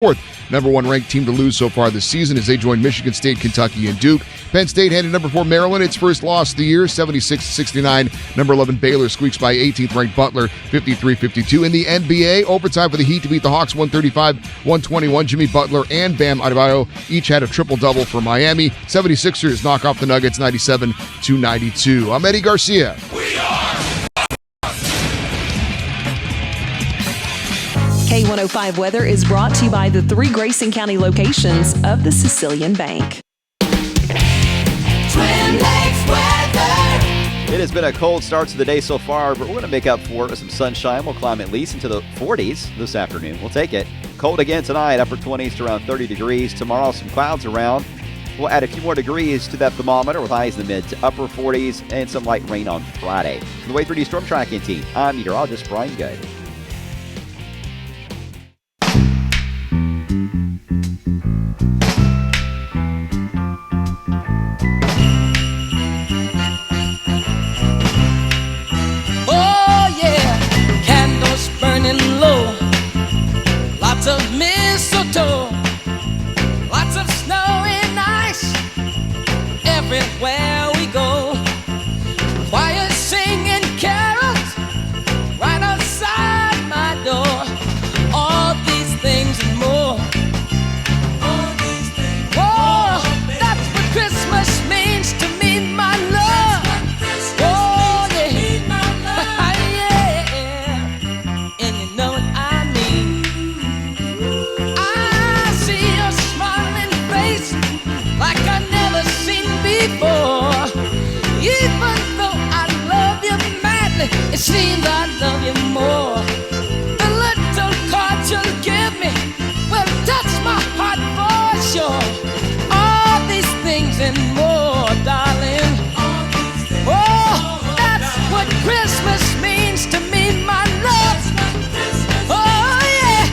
fourth number one ranked team to lose so far this season as they join Michigan State, Kentucky, and Duke. Penn State handed number 4 Maryland its first loss of the year, 76-69. Number 11 Baylor squeaks by 18th ranked Butler, 53-52. In the NBA, overtime for the Heat to beat the Hawks 135-121. Jimmy Butler and Bam Adebayo each had a triple-double for Miami. 76ers knock off the Nuggets 97-92. I'm Eddie Garcia. We are K105 Weather is brought to you by the 3 Grayson County locations of the Sicilian Bank. Twin Lakes weather. It has been a cold start to the day so far, but we're going to make up for it with some sunshine. We'll climb at least into the 40s this afternoon. We'll take it. Cold again tonight, upper 20s to around 30 degrees. Tomorrow, some clouds around. We'll add a few more degrees to that thermometer with highs in the mid to upper 40s and some light rain on Friday. For the Way 3D Storm Tracking Team, I'm meteorologist Brian Good. Lots of mistletoe, lots of snow and ice, everywhere we go. Choir singing carols right outside my door. All these things and more. All these things. Oh, that's what Christmas means to me, my love. Oh, yeah. Yeah. And you know what I mean. I see your smiling face like I never seen before. Even though I love you madly, it seems I love you more. The little card you'll give me will touch my heart for sure. All these things and more, darling. Oh, that's what Christmas means to me, my love. Oh, yeah.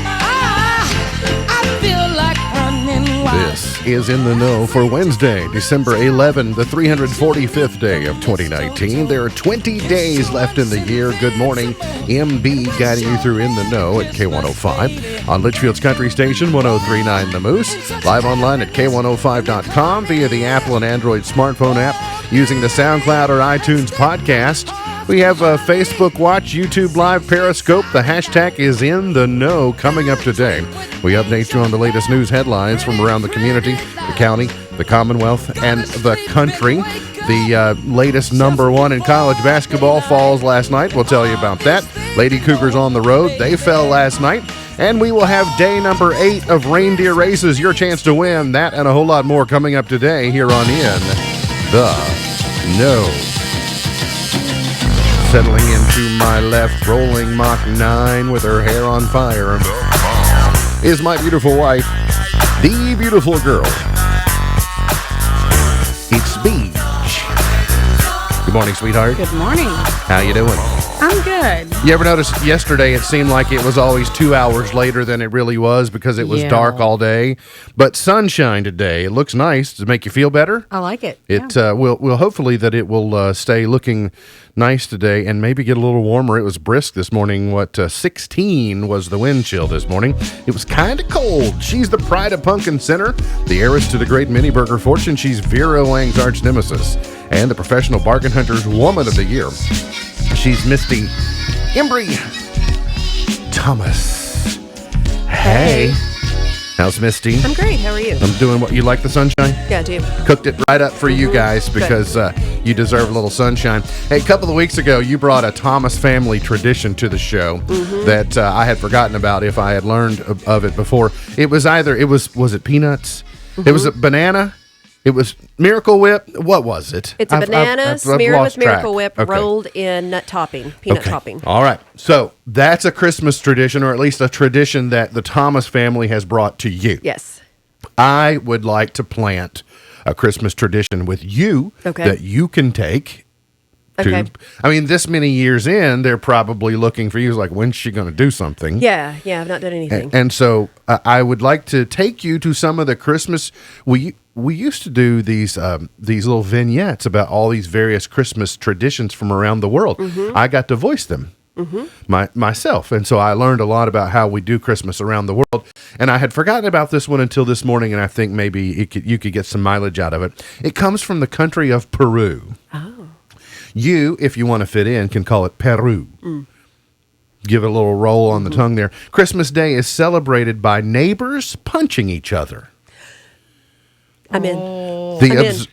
I feel like running wild. This is In the Know for Wednesday, December 11, the 345th day of 2019. There are 20 days left in the year. Good morning. MB guiding you through In the Know at K105 on Litchfield's Country Station 103.9 The Moose. Live online at K105.com via the Apple and Android smartphone app using the SoundCloud or iTunes podcast. We have a Facebook Watch, YouTube Live, Periscope. The hashtag is In the Know coming up today. We update you on the latest news headlines from around the community, the county, the Commonwealth, and the country. The latest number 1 in college basketball falls last night. We'll tell you about that. Lady Cougars on the road. They fell last night. And we will have day number 8 of reindeer races. Your chance to win that and a whole lot more coming up today here on In the Know. Settling into my left, rolling Mach 9 with her hair on fire, is my beautiful wife, the beautiful girl. It's Beach. Good morning, sweetheart. Good morning. How you doing? I'm good. You ever notice yesterday it seemed like it was always 2 hours later than it really was because it was dark all day? But sunshine today. It looks nice. Does it make you feel better? I like it. It will hopefully that it will stay looking nice today and maybe get a little warmer. It was brisk this morning. 16 was the wind chill this morning. It was kind of cold. She's the pride of Pumpkin Center, the heiress to the great mini burger fortune. She's Vera Wang's arch nemesis and the professional bargain hunter's woman of the year. She's Misty Embry Thomas. Hey. How's Misty? I'm great. How are you? I'm doing what you like the sunshine? Yeah, I do. Cooked it right up for you guys because you deserve a little sunshine. Hey, a couple of weeks ago, you brought a Thomas family tradition to the show that I had forgotten about if I had learned of it before. It was was it peanuts? It was a banana? It was Miracle Whip. What was it? It's a banana smeared with Miracle Whip, rolled in nut topping, peanut topping. All right. So that's a Christmas tradition, or at least a tradition that the Thomas family has brought to you. Yes. I would like to plant a Christmas tradition with you that you can take. I mean, this many years in, they're probably looking for you like, when's she going to do something? Yeah, I've not done anything. And so I would like to take you to some of the Christmas. We used to do these little vignettes about all these various Christmas traditions from around the world. I got to voice them myself. And so I learned a lot about how we do Christmas around the world. And I had forgotten about this one until this morning, and I think maybe you could get some mileage out of it. It comes from the country of Peru. Oh. You, if you want to fit in, can call it Peru. Give it a little roll on the tongue there. Christmas Day is celebrated by neighbors punching each other. I'm in.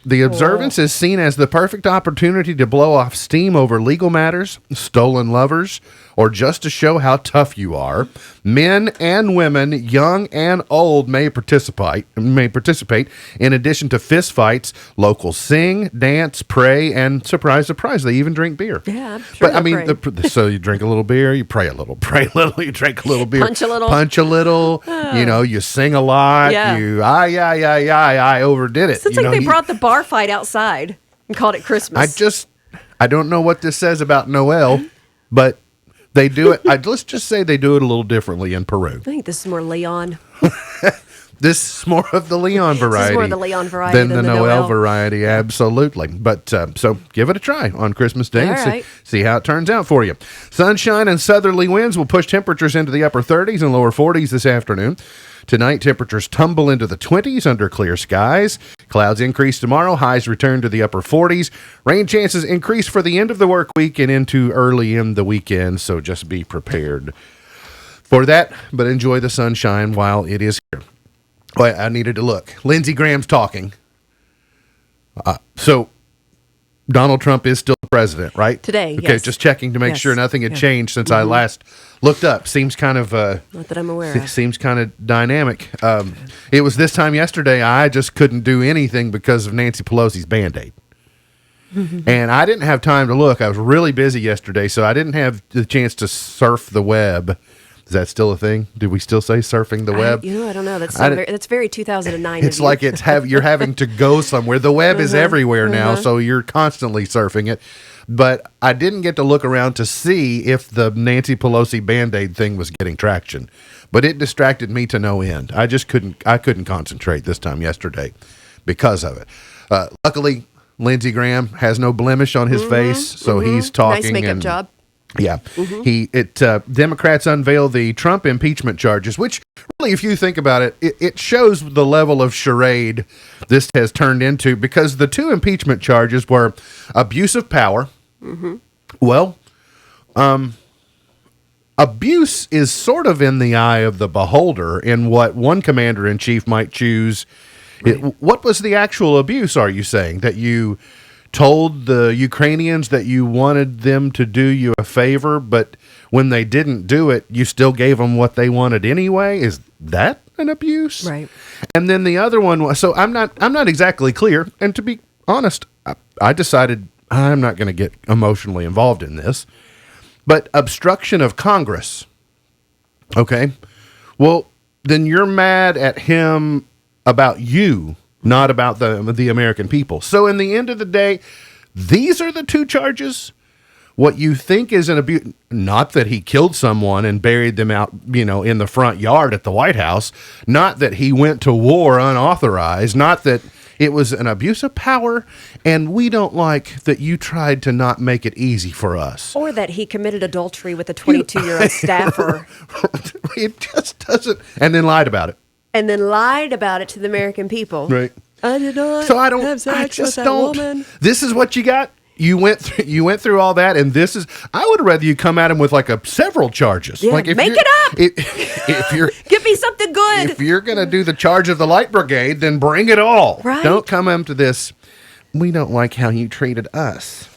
The observance is seen as the perfect opportunity to blow off steam over legal matters, stolen lovers, or just to show how tough you are. Men and women, young and old, may participate. In addition to fist fights, locals sing, dance, pray, and surprise, they even drink beer. Yeah, I'm sure. But I mean, so you drink a little beer, you pray a little, you drink a little beer, punch a little, you sing a lot. Yeah. I overdid it. It's like they brought the bar fight outside and called it Christmas. I don't know what this says about Noel, but they do it. Let's just say they do it a little differently in Peru. I think this is more Leon. This is more of the Leon variety. This is more the Leon variety than the Noel variety, absolutely. But so give it a try on Christmas Day and see how it turns out for you. Sunshine and southerly winds will push temperatures into the upper 30s and lower 40s this afternoon. Tonight, temperatures tumble into the 20s under clear skies. Clouds increase tomorrow. Highs return to the upper 40s. Rain chances increase for the end of the work week and into early in the weekend, so just be prepared for that. But enjoy the sunshine while it is here. Well, I needed to look. Lindsey Graham's talking. So Donald Trump is still president, right? Today, okay, yes. just checking to make sure nothing had changed since I last looked up. Seems kind of not that I'm aware of. Seems kind of dynamic. It was this time yesterday. I just couldn't do anything because of Nancy Pelosi's Band-Aid. And I didn't have time to look. I was really busy yesterday, so I didn't have the chance to surf the web. Is that still a thing? Do we still say surfing the web? I don't know. That's very 2009. It's like you're having to go somewhere. The web is everywhere now, so you're constantly surfing it. But I didn't get to look around to see if the Nancy Pelosi Band-Aid thing was getting traction. But it distracted me to no end. I couldn't concentrate this time yesterday because of it. Luckily, Lindsey Graham has no blemish on his face, so he's talking. Nice makeup job. Yeah. Democrats unveil the Trump impeachment charges, which really, if you think about it, it shows the level of charade this has turned into, because the two impeachment charges were abuse of power. Well, abuse is sort of in the eye of the beholder in what one commander-in-chief might choose. Right. What was the actual abuse, are you saying? That you told the Ukrainians that you wanted them to do you a favor, but when they didn't do it, you still gave them what they wanted anyway? Is that an abuse? Right. And then the other one was, so I'm not exactly clear. And to be honest, I decided I'm not going to get emotionally involved in this. But obstruction of Congress. Okay. Well, then you're mad at him about you, not about the American people. So in the end of the day, these are the two charges. What you think is an abuse, not that he killed someone and buried them out, in the front yard at the White House, not that he went to war unauthorized, not that it was an abuse of power, and we don't like that you tried to not make it easy for us. Or that he committed adultery with a 22-year-old staffer. It just doesn't, and then lied about it. And then lied about it to the American people. Right. I did not have sex with that woman. This is what you got. You went through all that, and this is. I would rather you come at him with several charges. Yeah, make it up. If you're give me something good. If you're gonna do the charge of the Light Brigade, then bring it all. Right. Don't come into this. We don't like how you treated us.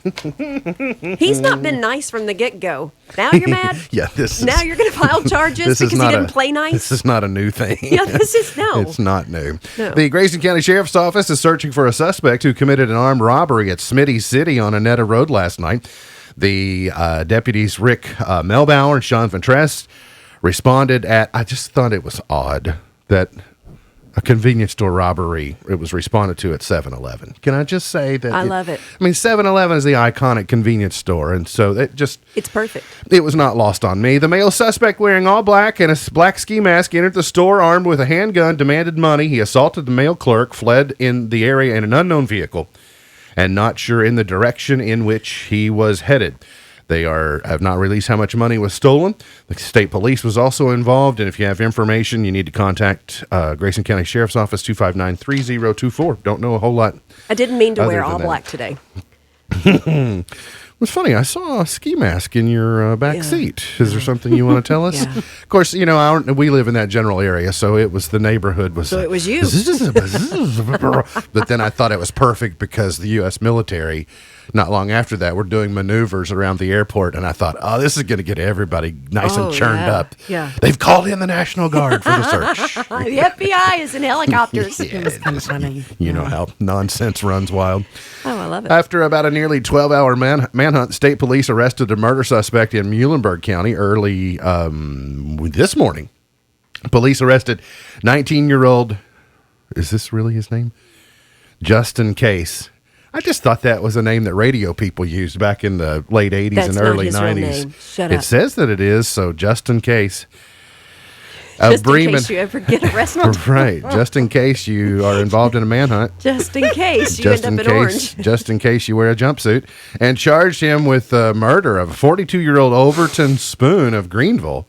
He's not been nice from the get-go. Now you're mad? Yeah, now you're going to file charges because he didn't play nice? This is not a new thing. Yeah, It's not new. No. The Grayson County Sheriff's Office is searching for a suspect who committed an armed robbery at Smitty City on Annetta Road last night. The deputies Rick Melbauer and Sean Ventress responded I just thought it was odd that a convenience store robbery, it was responded to at 7-Eleven. Can I just say that? I love it. I mean, 7-Eleven is the iconic convenience store, and so it's perfect. It was not lost on me. The male suspect, wearing all black and a black ski mask, entered the store armed with a handgun, demanded money. He assaulted the male clerk, fled in the area in an unknown vehicle, and not sure in the direction in which he was headed. They have not released how much money was stolen. The state police was also involved, and if you have information, you need to contact Grayson County Sheriff's Office, 259-3024. Don't know a whole lot. I didn't mean to wear all black today. It was funny. I saw a ski mask in your back seat. Is there something you want to tell us? Of course, we live in that general area, so it was the neighborhood was. So it was you. But then I thought it was perfect because the U.S. military, not long after that, were doing maneuvers around the airport, and I thought, this is going to get everybody nice and churned up. Yeah. They've called in the National Guard for the search. The FBI is in helicopters. It was kind of funny. You know how nonsense runs wild. Oh, I love it. After about a nearly 12-hour manhunt, state police arrested a murder suspect in Muhlenberg County early this morning. Police arrested 19-year-old, is this really his name? Justin Case. I just thought that was a name that radio people used back in the late 80s That's and early not his real 90s. name. Shut up. It says that it is, so Justin Case. Just in case you ever get arrested. Right. Just in case you are involved in a manhunt. Just in case you end up in orange. Just in case you wear a jumpsuit. And charged him with murder of a 42-year-old Overton Spoon of Greenville.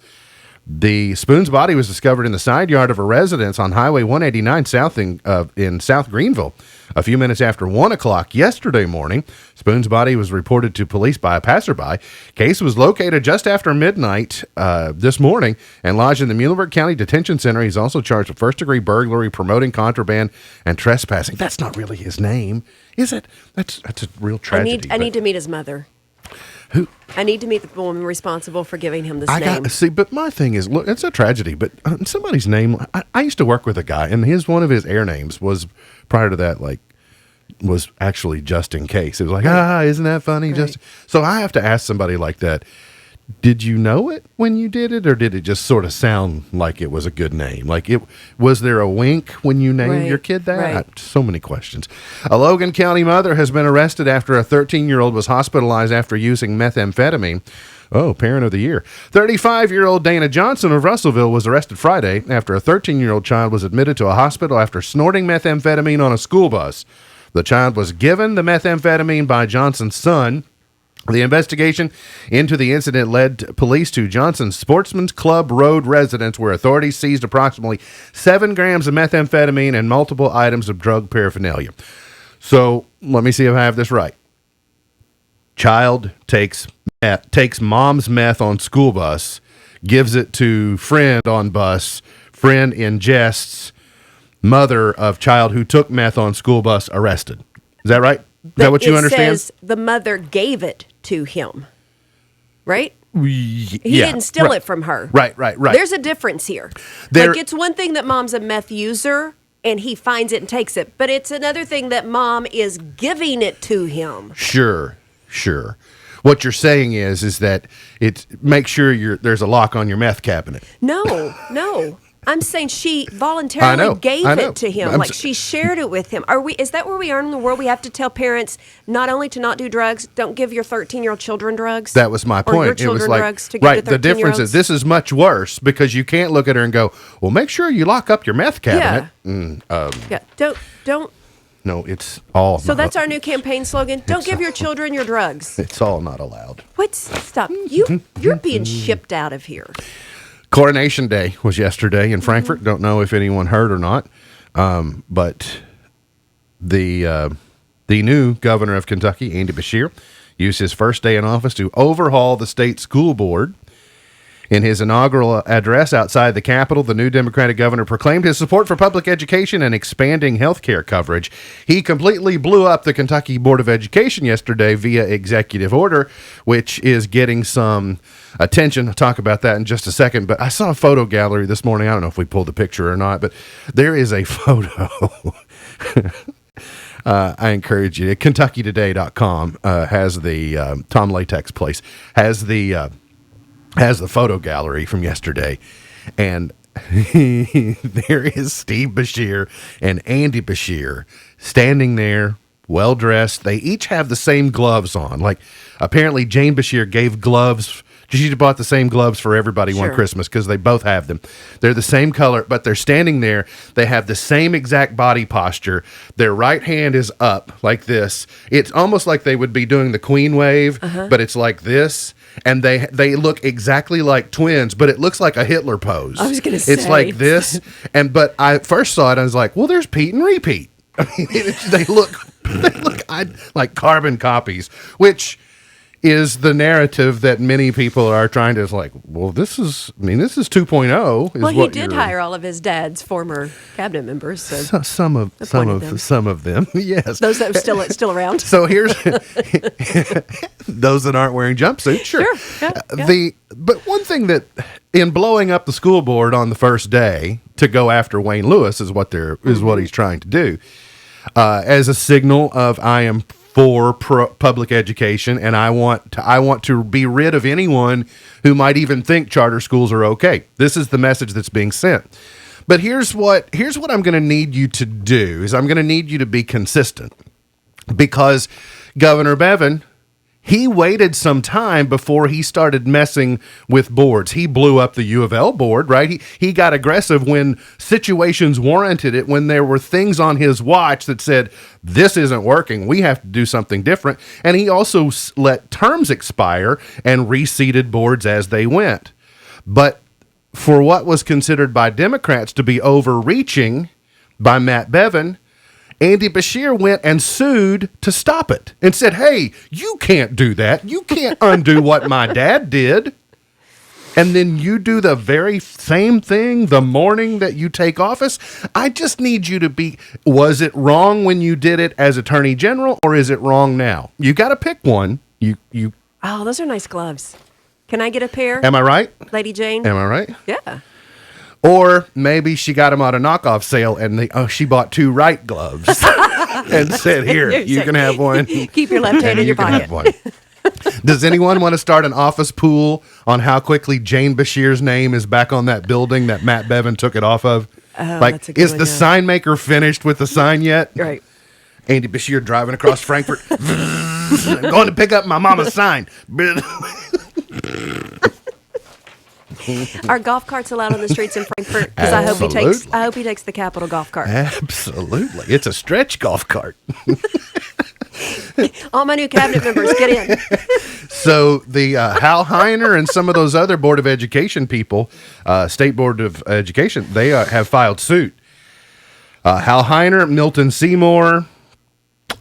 The Spoon's body was discovered in the side yard of a residence on Highway 189 south in South Greenville. A few minutes after 1 o'clock yesterday morning, Spoon's body was reported to police by a passerby. Case was located just after midnight this morning and lodged in the Muhlenberg County Detention Center. He's also charged with first-degree burglary, promoting contraband, and trespassing. That's not really his name, is it? That's a real tragedy. I need to meet his mother. Who? I need to meet the woman responsible for giving him this name. But my thing is, look, it's a tragedy, but somebody's name, I used to work with a guy, and one of his air names was, prior to that, was actually Just In Case. It was like, isn't that funny? Right. So I have to ask somebody like that, did you know it when you did it, or did it just sort of sound like it was a good name? Was there a wink when you named your kid that? Right. So many questions. A Logan County mother has been arrested after a 13-year-old was hospitalized after using methamphetamine. Oh, parent of the year. 35-year-old Dana Johnson of Russellville was arrested Friday after a 13-year-old child was admitted to a hospital after snorting methamphetamine on a school bus. The child was given the methamphetamine by Johnson's son. The investigation into the incident led police to Johnson's Sportsman's Club Road residence, where authorities seized approximately 7 grams of methamphetamine and multiple items of drug paraphernalia. So let me see if I have this right. Child takes mom's meth on school bus, gives it to friend on bus, friend ingests, mother of child who took meth on school bus arrested. Is that right? Is that what you understand? It says the mother gave it to him, right? He Yeah, didn't steal right. it from her. Right. There's a difference here. It's one thing that mom's a meth user and he finds it and takes it, but it's another thing that mom is giving it to him. Sure. What you're saying is that make sure there's a lock on your meth cabinet. No. I'm saying she voluntarily gave it to him. She shared it with him. Is that where we are in the world? We have to tell parents not only to not do drugs, don't give your 13-year-old children drugs. That was my point. Or your children drugs to give right. to 13-year-olds. The difference is this is much worse because you can't look at her and go, well, make sure you lock up your meth cabinet. Yeah. Don't. No, it's all. So that's our new campaign slogan. Don't give your children your drugs. It's all not allowed. What? Stop. You're being shipped out of here. Coronation Day was yesterday in Frankfort. Don't know if anyone heard or not, but the new governor of Kentucky, Andy Beshear, used his first day in office to overhaul the state school board. In his inaugural address outside the Capitol, the new Democratic governor proclaimed his support for public education and expanding health care coverage. He completely blew up the Kentucky Board of Education yesterday via executive order, which is getting some attention. I'll talk about that in just a second, but I saw a photo gallery this morning. I don't know if we pulled the picture or not, but there is a photo. I encourage you. KentuckyToday.com has the Tom Latex place, has the photo gallery from yesterday, and there is Steve Beshear and Andy Beshear standing there, well dressed. They each have the same gloves on. Like, apparently Jane Beshear gave gloves She bought the same gloves for everybody one Christmas because they both have them. They're the same color, but they're standing there. They have the same exact body posture. Their right hand is up like this. It's almost like they would be doing the queen wave, but it's like this. And they look exactly like twins, but it looks like a Hitler pose. I was going to say. It's like this. But I first saw it, and I was like, well, there's Pete and Repeat. I mean, they look like carbon copies, which is the narrative that many people are trying to like, well, this is 2.0. Well, he did hire all of his dad's former cabinet members. So some of them, yes. Those that are still around. So here's those that aren't wearing jumpsuits, sure. Yeah. But one thing that in blowing up the school board on the first day to go after Wayne Lewis is what he's trying to do, as a signal of I am for public education, and I want to be rid of anyone who might even think charter schools are okay. This is the message that's being sent. But here's what I'm going to need you to do is I'm going to need you to be consistent, because Governor Bevin, he waited some time before he started messing with boards. He blew up the U of L board, right? He got aggressive when situations warranted it, when there were things on his watch that said, this isn't working, we have to do something different. And he also let terms expire and reseated boards as they went. But for what was considered by Democrats to be overreaching by Matt Bevin, Andy Beshear went and sued to stop it and said, hey, you can't do that. You can't undo what my dad did. And then you do the very same thing the morning that you take office. I just need you to be, was it wrong when you did it as Attorney General, or is it wrong now? You got to pick one. You. Oh, those are nice gloves. Can I get a pair? Am I right? Lady Jane? Am I right? Yeah. Or maybe she got them on a knockoff sale and she bought two right gloves and said, here, you can have one. Keep your left hand in your pocket. Does anyone want to start an office pool on how quickly Jane Beshear's name is back on that building that Matt Bevin took it off of? Oh, that's a good is the sign maker finished with the sign yet? Right. Andy Beshear driving across Frankfurt. I'm going to pick up my mama's sign. Are golf carts allowed on the streets in Frankfurt? Because I hope he takes the Capital golf cart. Absolutely, it's a stretch golf cart. All my new cabinet members, get in. So the Hal Heiner and some of those other Board of Education people, State Board of Education, they have filed suit. Hal Heiner, Milton Seymour,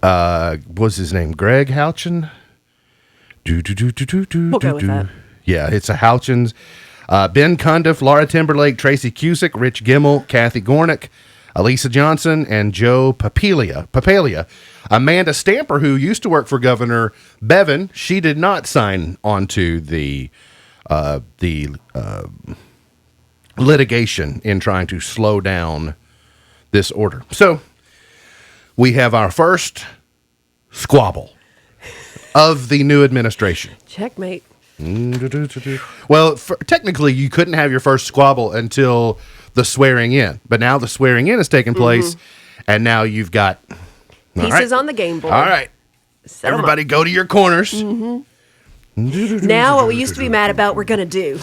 what's his name? Greg Houchin. We'll go with that. Yeah, it's a Houchins. Ben Cundiff, Laura Timberlake, Tracy Cusick, Rich Gimmel, Kathy Gornick, Elisa Johnson, and Joe Papalia. Amanda Stamper, who used to work for Governor Bevin, she did not sign onto the litigation in trying to slow down this order. So we have our first squabble of the new administration. Checkmate. Well, technically, you couldn't have your first squabble until the swearing in. But now the swearing in has taken place, and now you've got pieces on the game board. All right. Everybody go to your corners. Now what we used to be mad about, we're going to do.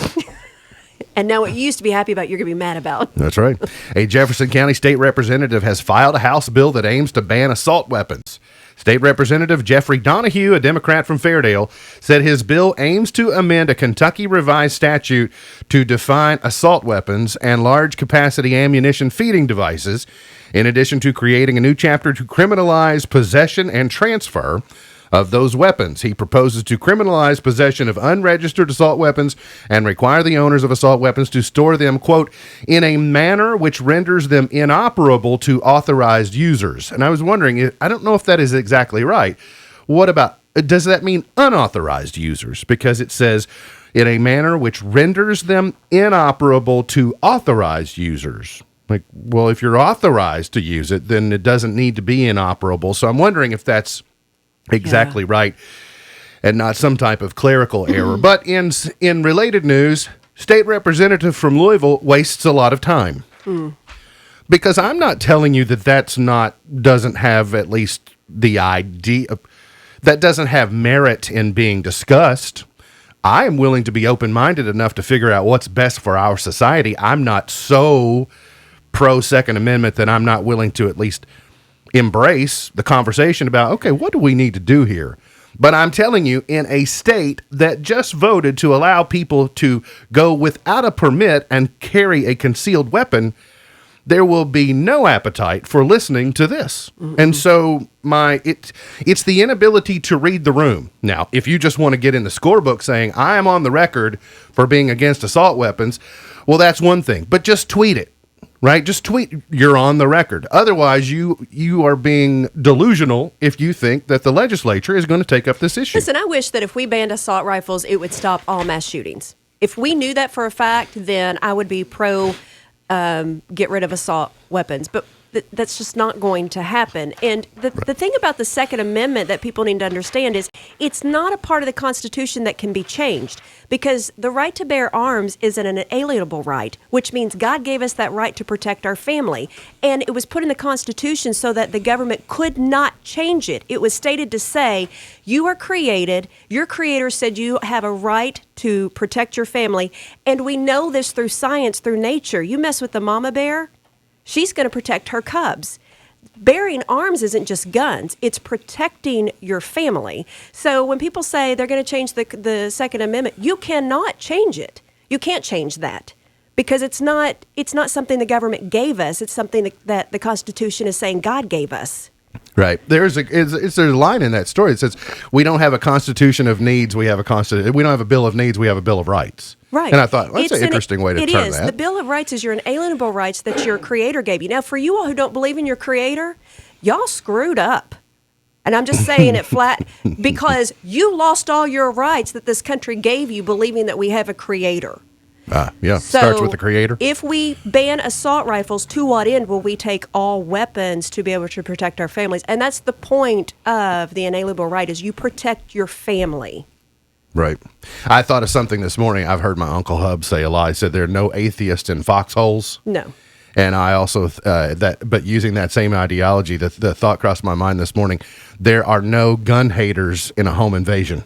And now what you used to be happy about, you're going to be mad about. That's right. A Jefferson County state representative has filed a House bill that aims to ban assault weapons. State Representative Jeffrey Donahue, a Democrat from Fairdale, said his bill aims to amend a Kentucky revised statute to define assault weapons and large-capacity ammunition feeding devices, in addition to creating a new chapter to criminalize possession and transfer of those weapons. He proposes to criminalize possession of unregistered assault weapons and require the owners of assault weapons to store them, quote, in a manner which renders them inoperable to authorized users. And I was wondering, I don't know if that is exactly right. What about, does that mean unauthorized users? Because it says in a manner which renders them inoperable to authorized users. Like, well, if you're authorized to use it, then it doesn't need to be inoperable. So I'm wondering if that's exactly right and not some type of clerical error. But in related news, state representative from Louisville wastes a lot of time. Because I'm not telling you that doesn't have at least the idea, that doesn't have merit in being discussed. I am willing to be open-minded enough to figure out what's best for our society. I'm not so pro-Second Amendment that I'm not willing to at least embrace the conversation about, okay, what do we need to do here? But I'm telling you, in a state that just voted to allow people to go without a permit and carry a concealed weapon, there will be no appetite for listening to this. Mm-hmm. And so it's the inability to read the room. Now, if you just want to get in the scorebook saying, I am on the record for being against assault weapons, well, that's one thing. But just tweet it, right? Just tweet, you're on the record. Otherwise, you are being delusional if you think that the legislature is going to take up this issue. Listen, I wish that if we banned assault rifles, it would stop all mass shootings. If we knew that for a fact, then I would be pro get rid of assault weapons. But that's just not going to happen. And the thing about the Second Amendment that people need to understand is it's not a part of the Constitution that can be changed, because the right to bear arms is an inalienable right, which means God gave us that right to protect our family. And it was put in the Constitution so that the government could not change it. It was stated to say, you are created, your creator said you have a right to protect your family. And we know this through science, through nature. You mess with the mama bear, she's going to protect her cubs. Bearing arms isn't just guns. It's protecting your family. So when people say they're going to change the Second Amendment, you cannot change it. You can't change that because it's not something the government gave us. It's something that the Constitution is saying God gave us. Right. There's a line in that story that says, we don't have a Constitution of needs. We don't have a Bill of Needs. We have a Bill of Rights. Right. And I thought, well, that's an interesting way to turn that. It is. The Bill of Rights is your inalienable rights that your creator gave you. Now, for you all who don't believe in your creator, y'all screwed up. And I'm just saying it flat because you lost all your rights that this country gave you believing that we have a creator. So starts with the creator. If we ban assault rifles, to what end will we take all weapons to be able to protect our families? And that's the point of the inalienable right, is you protect your family. Right. I thought of something this morning. I've heard my Uncle Hub say a lie. He said there are no atheists in foxholes. No. And I also, but using that same ideology, the thought crossed my mind this morning, there are no gun haters in a home invasion.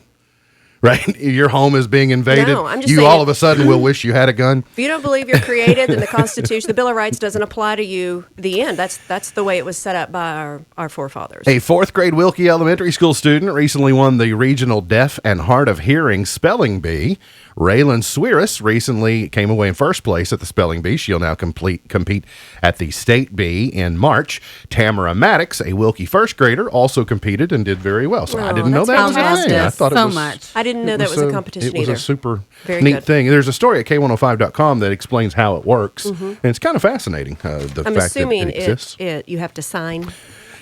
Right? Your home is being invaded. No, I'm just you saying, all of a sudden will wish you had a gun. If you don't believe you're created, then the Constitution, the Bill of Rights doesn't apply to you. The end. That's the way it was set up by our forefathers. A fourth grade Wilkie Elementary School student recently won the Regional Deaf and Hard of Hearing Spelling Bee. Raylan Swiris recently came away in first place at the Spelling Bee. She'll now compete at the State Bee in March. Tamara Maddox, a Wilkie first grader, also competed and did very well. So I didn't know that was a thing. I thought it was much. I didn't know that was a competition either. It was a super neat thing. There's a story at K105.com that explains how it works, and it's kind of fascinating. I'm fact assuming that it exists. You have to sign.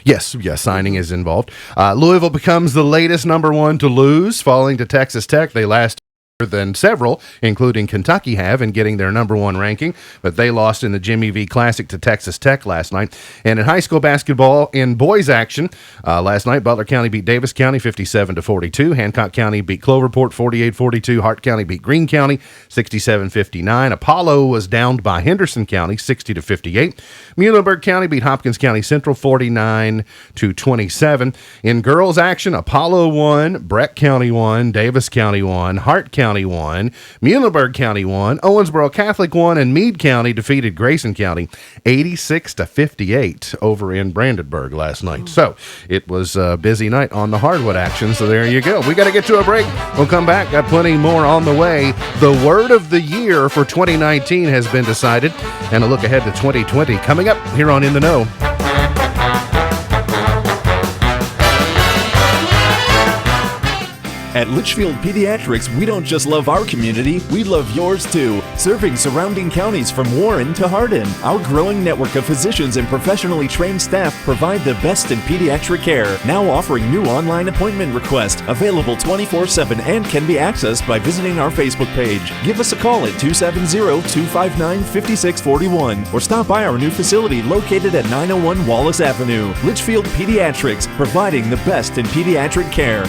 Yes, signing is involved. Louisville becomes the latest number one to lose, falling to Texas Tech. They last than several, including Kentucky, have in getting their number one ranking, but they lost in the Jimmy V Classic to Texas Tech last night. And in high school basketball, in boys action, last night, Butler County beat Davis County 57-42. Hancock County beat Cloverport 48-42. Hart County beat Greene County 67-59. Apollo was downed by Henderson County 60-58. Muhlenberg County beat Hopkins County Central 49-27. In girls action, Apollo won, Breck County won, Davis County won, Hart County won, Muhlenberg County won, Owensboro Catholic won, and Meade County defeated Grayson County 86-58 over in Brandenburg last night. So it was a busy night on the hardwood action. So there you go. We got to get to a break. We'll come back. Got plenty more on the way. The word of the year for 2019 has been decided, and a look ahead to 2020 coming up here on In the Know. At Litchfield Pediatrics, we don't just love our community, we love yours too. Serving surrounding counties from Warren to Hardin, our growing network of physicians and professionally trained staff provide the best in pediatric care. Now offering new online appointment requests, available 24/7 and can be accessed by visiting our Facebook page. Give us a call at 270-259-5641 or stop by our new facility located at 901 Wallace Avenue. Litchfield Pediatrics, providing the best in pediatric care.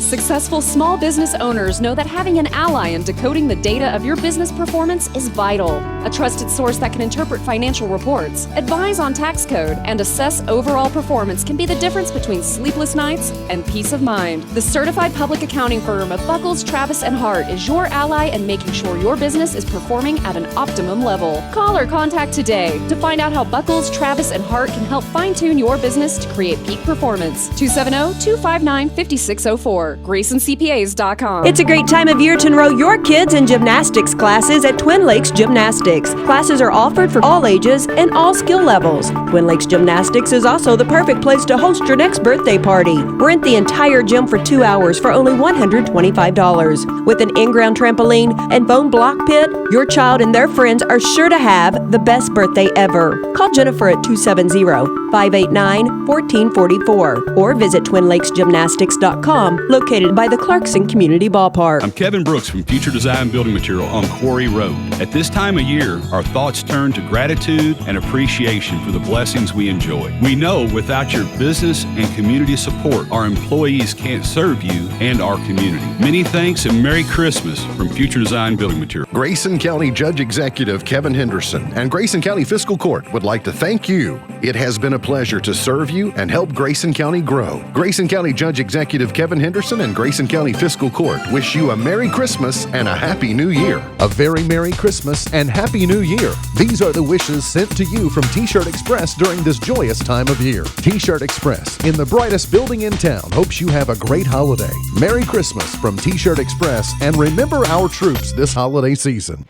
Successful small business owners know that having an ally in decoding the data of your business performance is vital. A trusted source that can interpret financial reports, advise on tax code, and assess overall performance can be the difference between sleepless nights and peace of mind. The certified public accounting firm of Buckles, Travis & Hart is your ally in making sure your business is performing at an optimum level. Call or contact today to find out how Buckles, Travis & Hart can help fine-tune your business to create peak performance. 270-259-5604. GraysonCPAs.com. It's a great time of year to enroll your kids in gymnastics classes at Twin Lakes Gymnastics. Classes are offered for all ages and all skill levels. Twin Lakes Gymnastics is also the perfect place to host your next birthday party. Rent the entire gym for 2 hours for only $125. With an in-ground trampoline and foam block pit, your child and their friends are sure to have the best birthday ever. Call Jennifer at 270-589-1444 or visit TwinLakesGymnastics.com, located by the Clarkson Community Ballpark. I'm Kevin Brooks from Future Design Building Material on Quarry Road. At this time of year, our thoughts turn to gratitude and appreciation for the blessings we enjoy. We know without your business and community support, our employees can't serve you and our community. Many thanks and Merry Christmas from Future Design Building Material. Grayson County Judge Executive Kevin Henderson and Grayson County Fiscal Court would like to thank you. It has been a pleasure to serve you and help Grayson County grow. Grayson County Judge Executive Kevin Henderson and Grayson County Fiscal Court wish you a Merry Christmas and a Happy New Year. A very Merry Christmas and Happy New Year. These are the wishes sent to you from T-Shirt Express during this joyous time of year. T-Shirt Express, in the brightest building in town, hopes you have a great holiday. Merry Christmas from T-Shirt Express, and remember our troops this holiday season.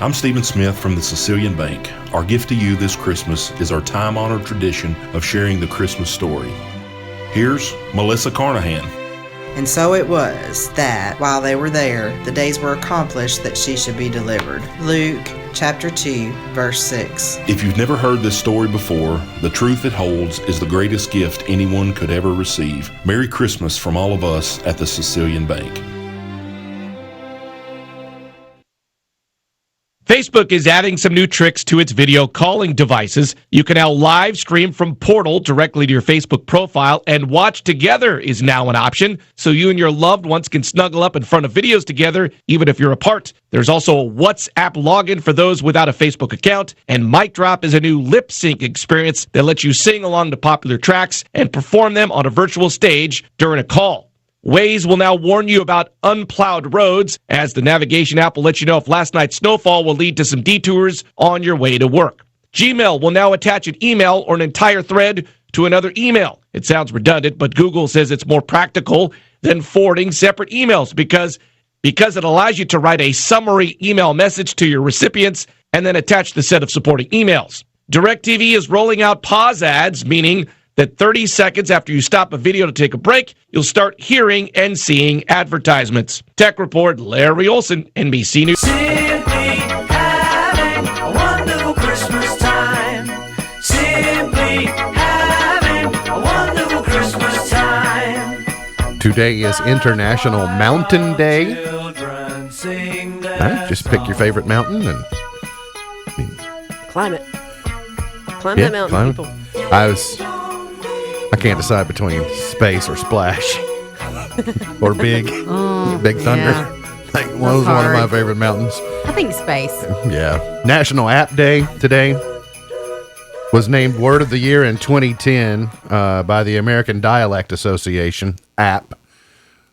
I'm Stephen Smith from the Sicilian Bank. Our gift to you this Christmas is our time-honored tradition of sharing the Christmas story. Here's Melissa Carnahan. And so it was that, while they were there, the days were accomplished that she should be delivered. Luke chapter 2, verse 6. If you've never heard this story before, the truth it holds is the greatest gift anyone could ever receive. Merry Christmas from all of us at the Sicilian Bank. Facebook is adding some new tricks to its video calling devices. You can now live stream from Portal directly to your Facebook profile, and watch together is now an option, so you and your loved ones can snuggle up in front of videos together, even if you're apart. There's also a WhatsApp login for those without a Facebook account, and Mic Drop is a new lip sync experience that lets you sing along to popular tracks and perform them on a virtual stage during a call. Waze will now warn you about unplowed roads, as the navigation app will let you know if last night's snowfall will lead to some detours on your way to work. Gmail will now attach an email or an entire thread to another email. It sounds redundant, but Google says it's more practical than forwarding separate emails because it allows you to write a summary email message to your recipients and then attach the set of supporting emails. DirecTV is rolling out pause ads, meaning that 30 seconds after you stop a video to take a break, you'll start hearing and seeing advertisements. Tech Report, Larry Olson, NBC News. Simply having a wonderful Christmas time. Simply having a wonderful Christmas time. Today is International Mountain Day. Just pick your favorite mountain and climb it. Climb that mountain, people. I can't decide between Space or Splash or Big Thunder. Yeah. Like, one was one of my favorite mountains. I think Space. Yeah. National App Day today was named Word of the Year in 2010 by the American Dialect Association. App.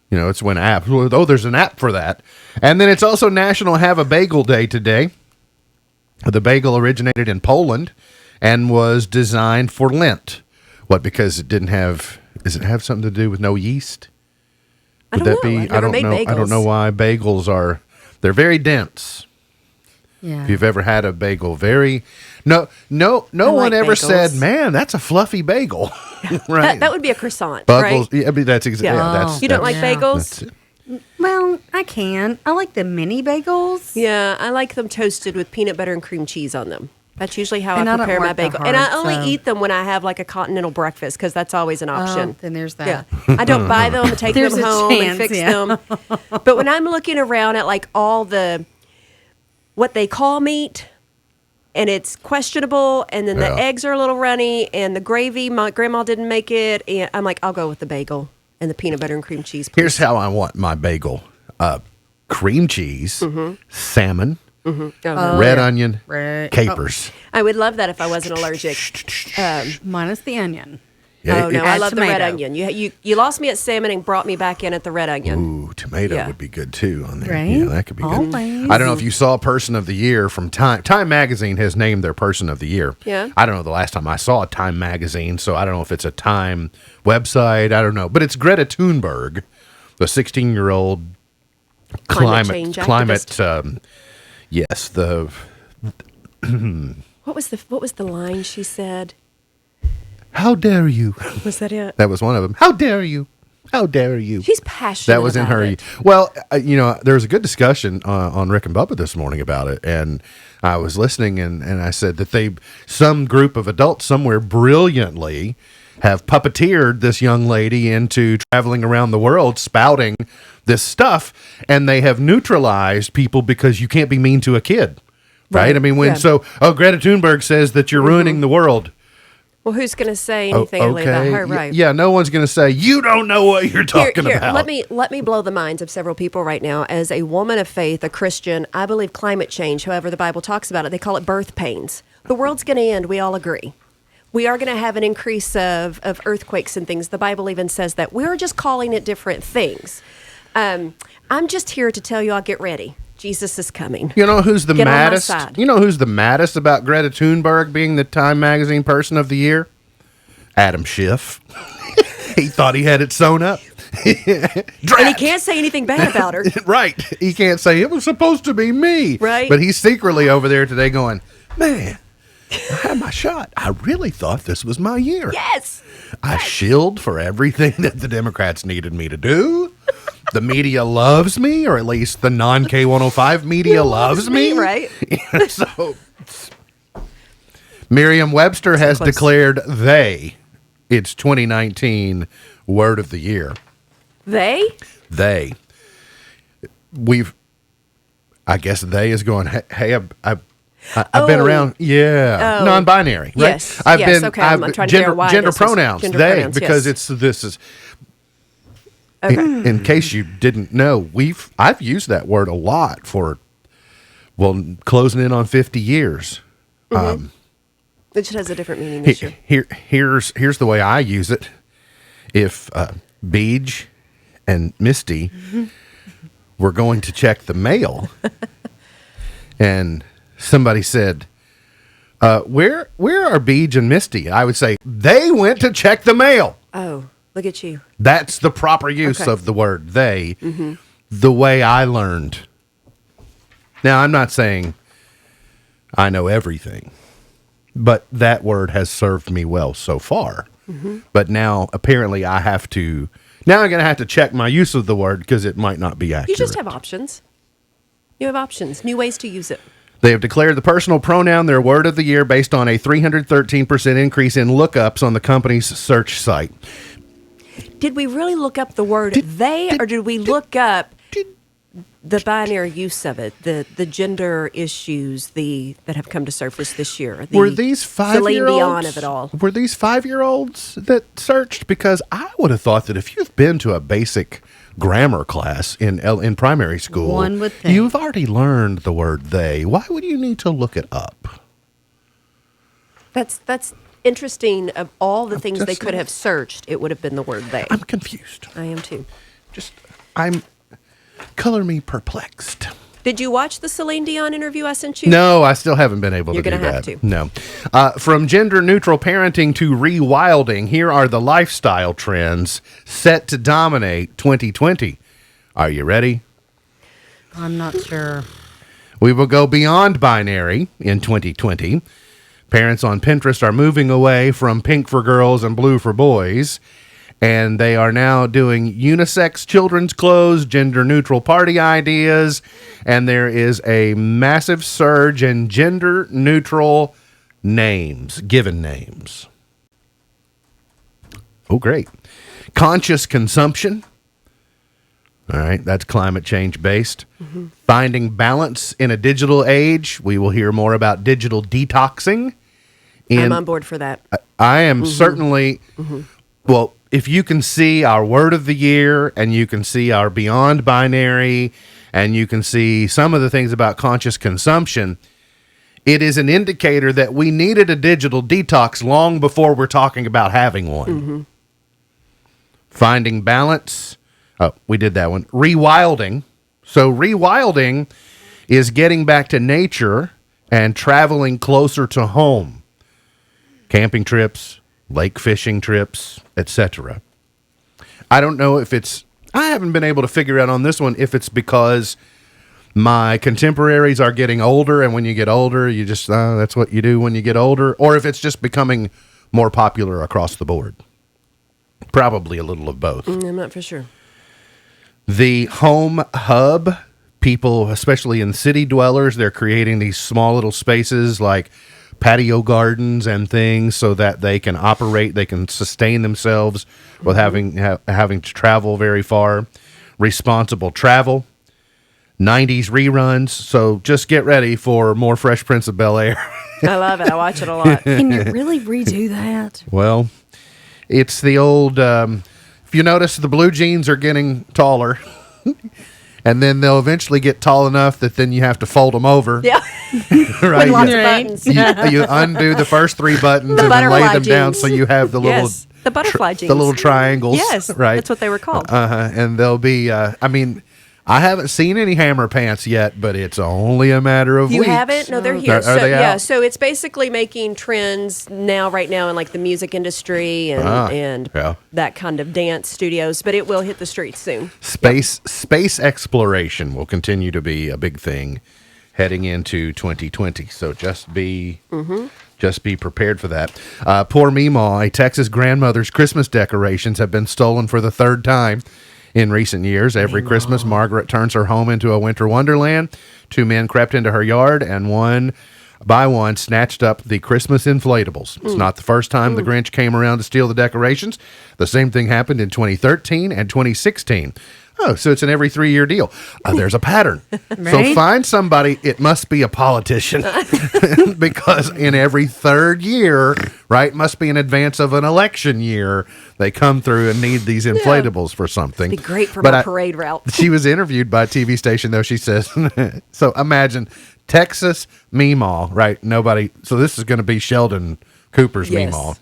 You know, it's when app. Oh, there's an app for that. And then it's also National Have a Bagel Day today. The bagel originated in Poland and was designed for Lent. What, because it didn't have, does it have something to do with no yeast? Would that be? I don't know. I don't know why bagels they're very dense. Yeah. If you've ever had a bagel, no one ever said, "Man, that's a fluffy bagel." Right. That would be a croissant, Bagels, right? Yeah, I mean, that's exactly. Yeah. That's, you don't like bagels? Well, I can. I like the mini bagels. Yeah, I like them toasted with peanut butter and cream cheese on them. That's usually how I prepare my bagel. And I only eat them when I have like a continental breakfast because that's always an option. Then there's that. Yeah. I don't buy them and take them home and fix them. But when I'm looking around at like all the, what they call meat, and it's questionable, and then the eggs are a little runny, and the gravy, my grandma didn't make it, and I'm like, I'll go with the bagel. and the peanut butter and cream cheese. Please. Here's how I want my bagel: cream cheese, salmon, red onion, capers. I would love that if I wasn't allergic. Minus the onion. Yeah, I love the red onion. You lost me at salmon and brought me back in at the red onion. Ooh, tomato would be good too on there. Right? Yeah, that could be good. I don't know if you saw Person of the Year from Time. Time Magazine has named their Person of the Year. Yeah. I don't know the last time I saw a Time Magazine, so I don't know if it's a Time website. I don't know, but it's Greta Thunberg, the 16-year-old climate climate. Yes, the. What was the line she said? How dare you? Was that it? That was one of them. How dare you? How dare you? She's passionate. That was in her. Well, there was a good discussion on Rick and Bubba this morning about it, and I was listening, and I said that some group of adults somewhere brilliantly have puppeteered this young lady into traveling around the world spouting this stuff, and they have neutralized people because you can't be mean to a kid, right? I mean, Greta Thunberg says that you're ruining the world. Well, who's going to say anything about her, right? Yeah, no one's going to say, you don't know what you're talking about. Let me blow the minds of several people right now. As a woman of faith, a Christian, I believe climate change, however the Bible talks about it, they call it birth pains. The world's going to end, we all agree. We are going to have an increase of earthquakes and things. The Bible even says that. We're just calling it different things. I'm just here to tell you all, get ready. Jesus is coming. You know who's the Get maddest? on my side. You know who's the maddest about Greta Thunberg being the Time Magazine Person of the Year? Adam Schiff. He thought he had it sewn up. And he can't say anything bad about her. Right. He can't say, it was supposed to be me. Right. But he's secretly over there today going, man, I had my shot. I really thought this was my year. Yes. I shilled for everything that the Democrats needed me to do. The media loves me, or at least the non-K105 media loves me. Right. So, Merriam-Webster has declared its 2019 word of the year. They? They. I guess they is going, hey, I've been around, non-binary, right? Yes, I'm trying to figure out why gender this is pronouns, gender they, pronouns, because yes. this is. Okay. In case you didn't know, I've used that word a lot for, closing in on 50 years. Mm-hmm. It just has a different meaning this year. Here's the way I use it. If Beej and Misty were going to check the mail, and somebody said, "Where are Beej and Misty?" I would say they went to check the mail. Oh. Look at you. That's the proper use of the word they, the way I learned. Now, I'm not saying I know everything, but that word has served me well so far. But now, apparently, I'm going to have to check my use of the word because it might not be accurate. You just have options. You have options, new ways to use it. They have declared the personal pronoun their word of the year based on a 313% increase in lookups on the company's search site. Did we really look up the word they, or did we look up the binary use of it, the gender issues that have come to surface this year? Were these 5-year-olds? Celine Dion of it all. Were these 5-year-olds that searched? Because I would have thought that if you've been to a basic grammar class in primary school, one would think. You've already learned the word they. Why would you need to look it up? That's interesting. Of all the things they could have searched, it would have been the word they. I'm confused. I am too. Color me perplexed. Did you watch the Celine Dion interview I sent you? No, I still haven't been able to do that. You're going to have to. No. From gender-neutral parenting to rewilding, here are the lifestyle trends set to dominate 2020. Are you ready? I'm not sure. We will go beyond binary in 2020. Parents on Pinterest are moving away from pink for girls and blue for boys, and they are now doing unisex children's clothes, gender-neutral party ideas, and there is a massive surge in gender-neutral names, given names. Oh, great. Conscious consumption. All right, that's climate change based. Finding balance in a digital age. We will hear more about digital detoxing. I'm on board for that. I am certainly, well, if you can see our word of the year, and you can see our beyond binary, and you can see some of the things about conscious consumption, it is an indicator that we needed a digital detox long before we're talking about having one. Mm-hmm. Finding balance. Oh, we did that one. Rewilding. So rewilding is getting back to nature and traveling closer to home. Camping trips, lake fishing trips, etc. I don't know if I haven't been able to figure out on this one if it's because my contemporaries are getting older, and when you get older, you just, that's what you do when you get older, or if it's just becoming more popular across the board. Probably a little of both. I'm not for sure. The home hub, people, especially in city dwellers, they're creating these small little spaces like patio gardens and things so that they can operate, they can sustain themselves with having to travel very far. Responsible travel. 90s reruns. So just get ready for more Fresh Prince of Bel-Air. I love it. I watch it a lot. Can you really redo that? Well, it's the old, if you notice, the blue jeans are getting taller. And then they'll eventually get tall enough that then you have to fold them over. Yeah. Right. Lots of buttons. You undo the first 3 buttons and then lay them down so you have the little the butterfly jeans. the little triangles. Yes, right. That's what they were called. And they'll be. I haven't seen any hammer pants yet, but it's only a matter of You weeks. haven't? No, they're here. Are they out? Yeah, so it's basically making trends right now in like the music industry and that kind of dance studios, but it will hit the streets soon. Space exploration will continue to be a big thing heading into 2020. So just be prepared for that. Poor Meemaw, a Texas grandmother's Christmas decorations have been stolen for the 3rd time in recent years. Every Christmas, Margaret turns her home into a winter wonderland. 2 men crept into her yard and one by one snatched up the Christmas inflatables. It's not the first time the Grinch came around to steal the decorations. The same thing happened in 2013 and 2016. Oh, so it's an every 3-year deal. There's a pattern. Right? So find somebody, it must be a politician, because in every 3rd year, right, must be in advance of an election year, they come through and need these inflatables for something. Be great for my parade route. She was interviewed by a TV station, though, she says, so imagine Texas Meemaw, right? Nobody, so this is going to be Sheldon Cooper's Meemaw.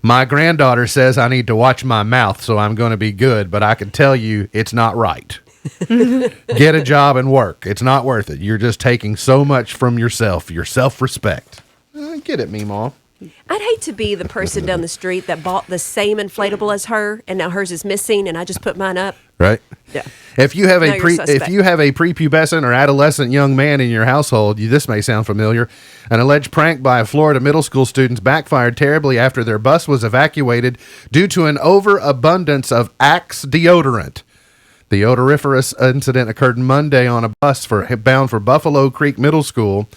My granddaughter says I need to watch my mouth, so I'm going to be good, but I can tell you it's not right. Get a job and work. It's not worth it. You're just taking so much from yourself, your self-respect. Get it, Meemaw. I'd hate to be the person down the street that bought the same inflatable as her, and now hers is missing, and I just put mine up. Right? Yeah. If you have Now you're suspect. if you have a prepubescent or adolescent young man in your household, this may sound familiar. An alleged prank by Florida middle school students backfired terribly after their bus was evacuated due to an overabundance of Axe deodorant. The odoriferous incident occurred Monday on a bus bound for Buffalo Creek Middle School.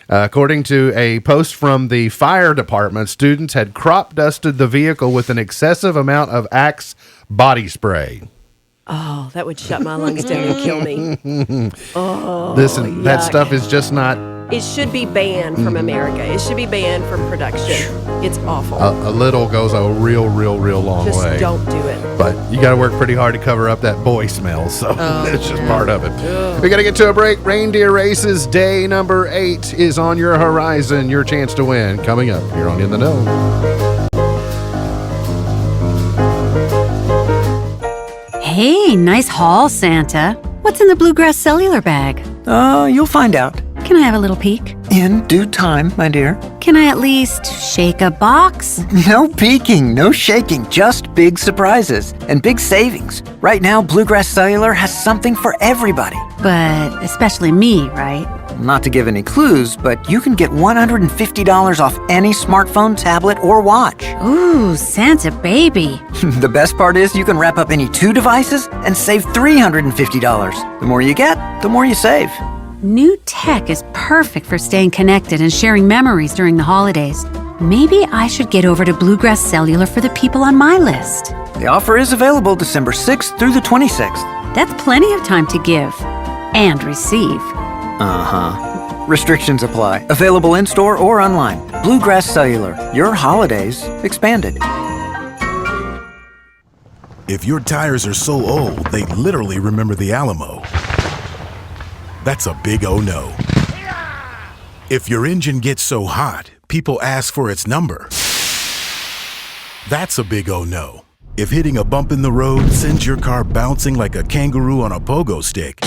According to a post from the fire department, students had crop dusted the vehicle with an excessive amount of Axe body spray. Oh, that would shut my lungs down and kill me. Oh, Listen, that stuff is just not... It should be banned from America. It should be banned from production. It's awful. A little goes a real long Just way. don't do it. But you got to work pretty hard to cover up that boy smell, so it's just part of it. We got to get to a break. Reindeer Races Day number 8 is on your horizon. Your chance to win coming up here on In the Know. Hey, nice haul, Santa. What's in the Bluegrass Cellular bag? You'll find out. Can I have a little peek? In due time, my dear. Can I at least shake a box? No peeking, no shaking, just big surprises and big savings. Right now, Bluegrass Cellular has something for everybody. But especially me, right? Not to give any clues, but you can get $150 off any smartphone, tablet, or watch. Ooh, Santa baby. The best part is you can wrap up any 2 devices and save $350. The more you get, the more you save. New tech is perfect for staying connected and sharing memories during the holidays. Maybe I should get over to Bluegrass Cellular for the people on my list. The offer is available December 6th through the 26th. That's plenty of time to give and receive. Restrictions apply. Available in-store or online. Bluegrass Cellular. Your holidays expanded. If your tires are so old, they literally remember the Alamo. That's a big oh no. If your engine gets so hot, people ask for its number. That's a big oh no. If hitting a bump in the road sends your car bouncing like a kangaroo on a pogo stick,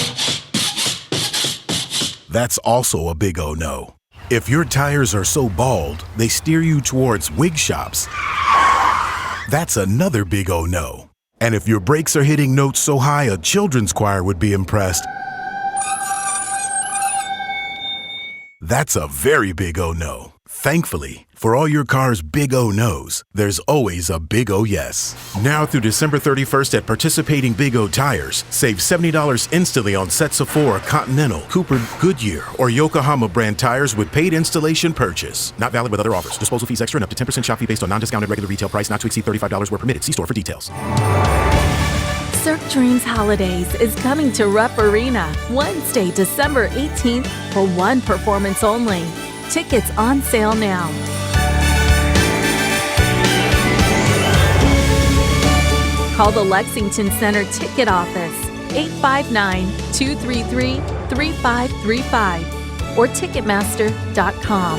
that's also a big oh no. If your tires are so bald, they steer you towards wig shops, that's another big oh no. And if your brakes are hitting notes so high a children's choir would be impressed, that's a very big oh no. Thankfully, for all your car's big oh no's, there's always a big oh yes. Now through December 31st at participating Big O tires, save $70 instantly on sets of 4 Continental, Cooper, Goodyear, or Yokohama brand tires with paid installation purchase. Not valid with other offers. Disposal fees extra and up to 10% shop fee based on non-discounted regular retail price not to exceed $35 where permitted. See store for details. Cirque Dreams Holidays is coming to Rupp Arena Wednesday, December 18th for one performance only. Tickets on sale now. Call the Lexington Center Ticket Office 859-233-3535 or Ticketmaster.com.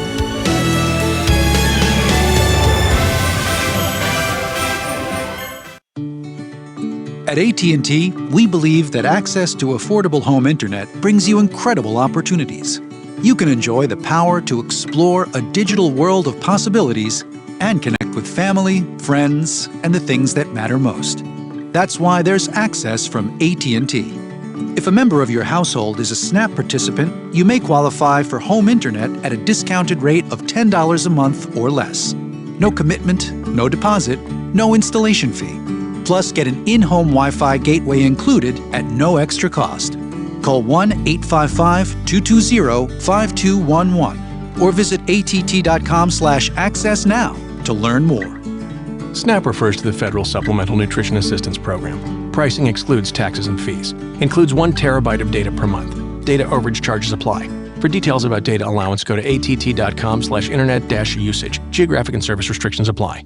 At AT&T, we believe that access to affordable home internet brings you incredible opportunities. You can enjoy the power to explore a digital world of possibilities and connect with family, friends, and the things that matter most. That's why there's access from AT&T. If a member of your household is a SNAP participant, you may qualify for home internet at a discounted rate of $10 a month or less. No commitment, no deposit, no installation fee. Plus, get an in-home Wi-Fi gateway included at no extra cost. Call 1-855-220-5211 or visit att.com/access now to learn more. SNAP refers to the Federal Supplemental Nutrition Assistance Program. Pricing excludes taxes and fees. Includes 1 terabyte of data per month. Data overage charges apply. For details about data allowance, go to att.com/internet-usage. Geographic and service restrictions apply.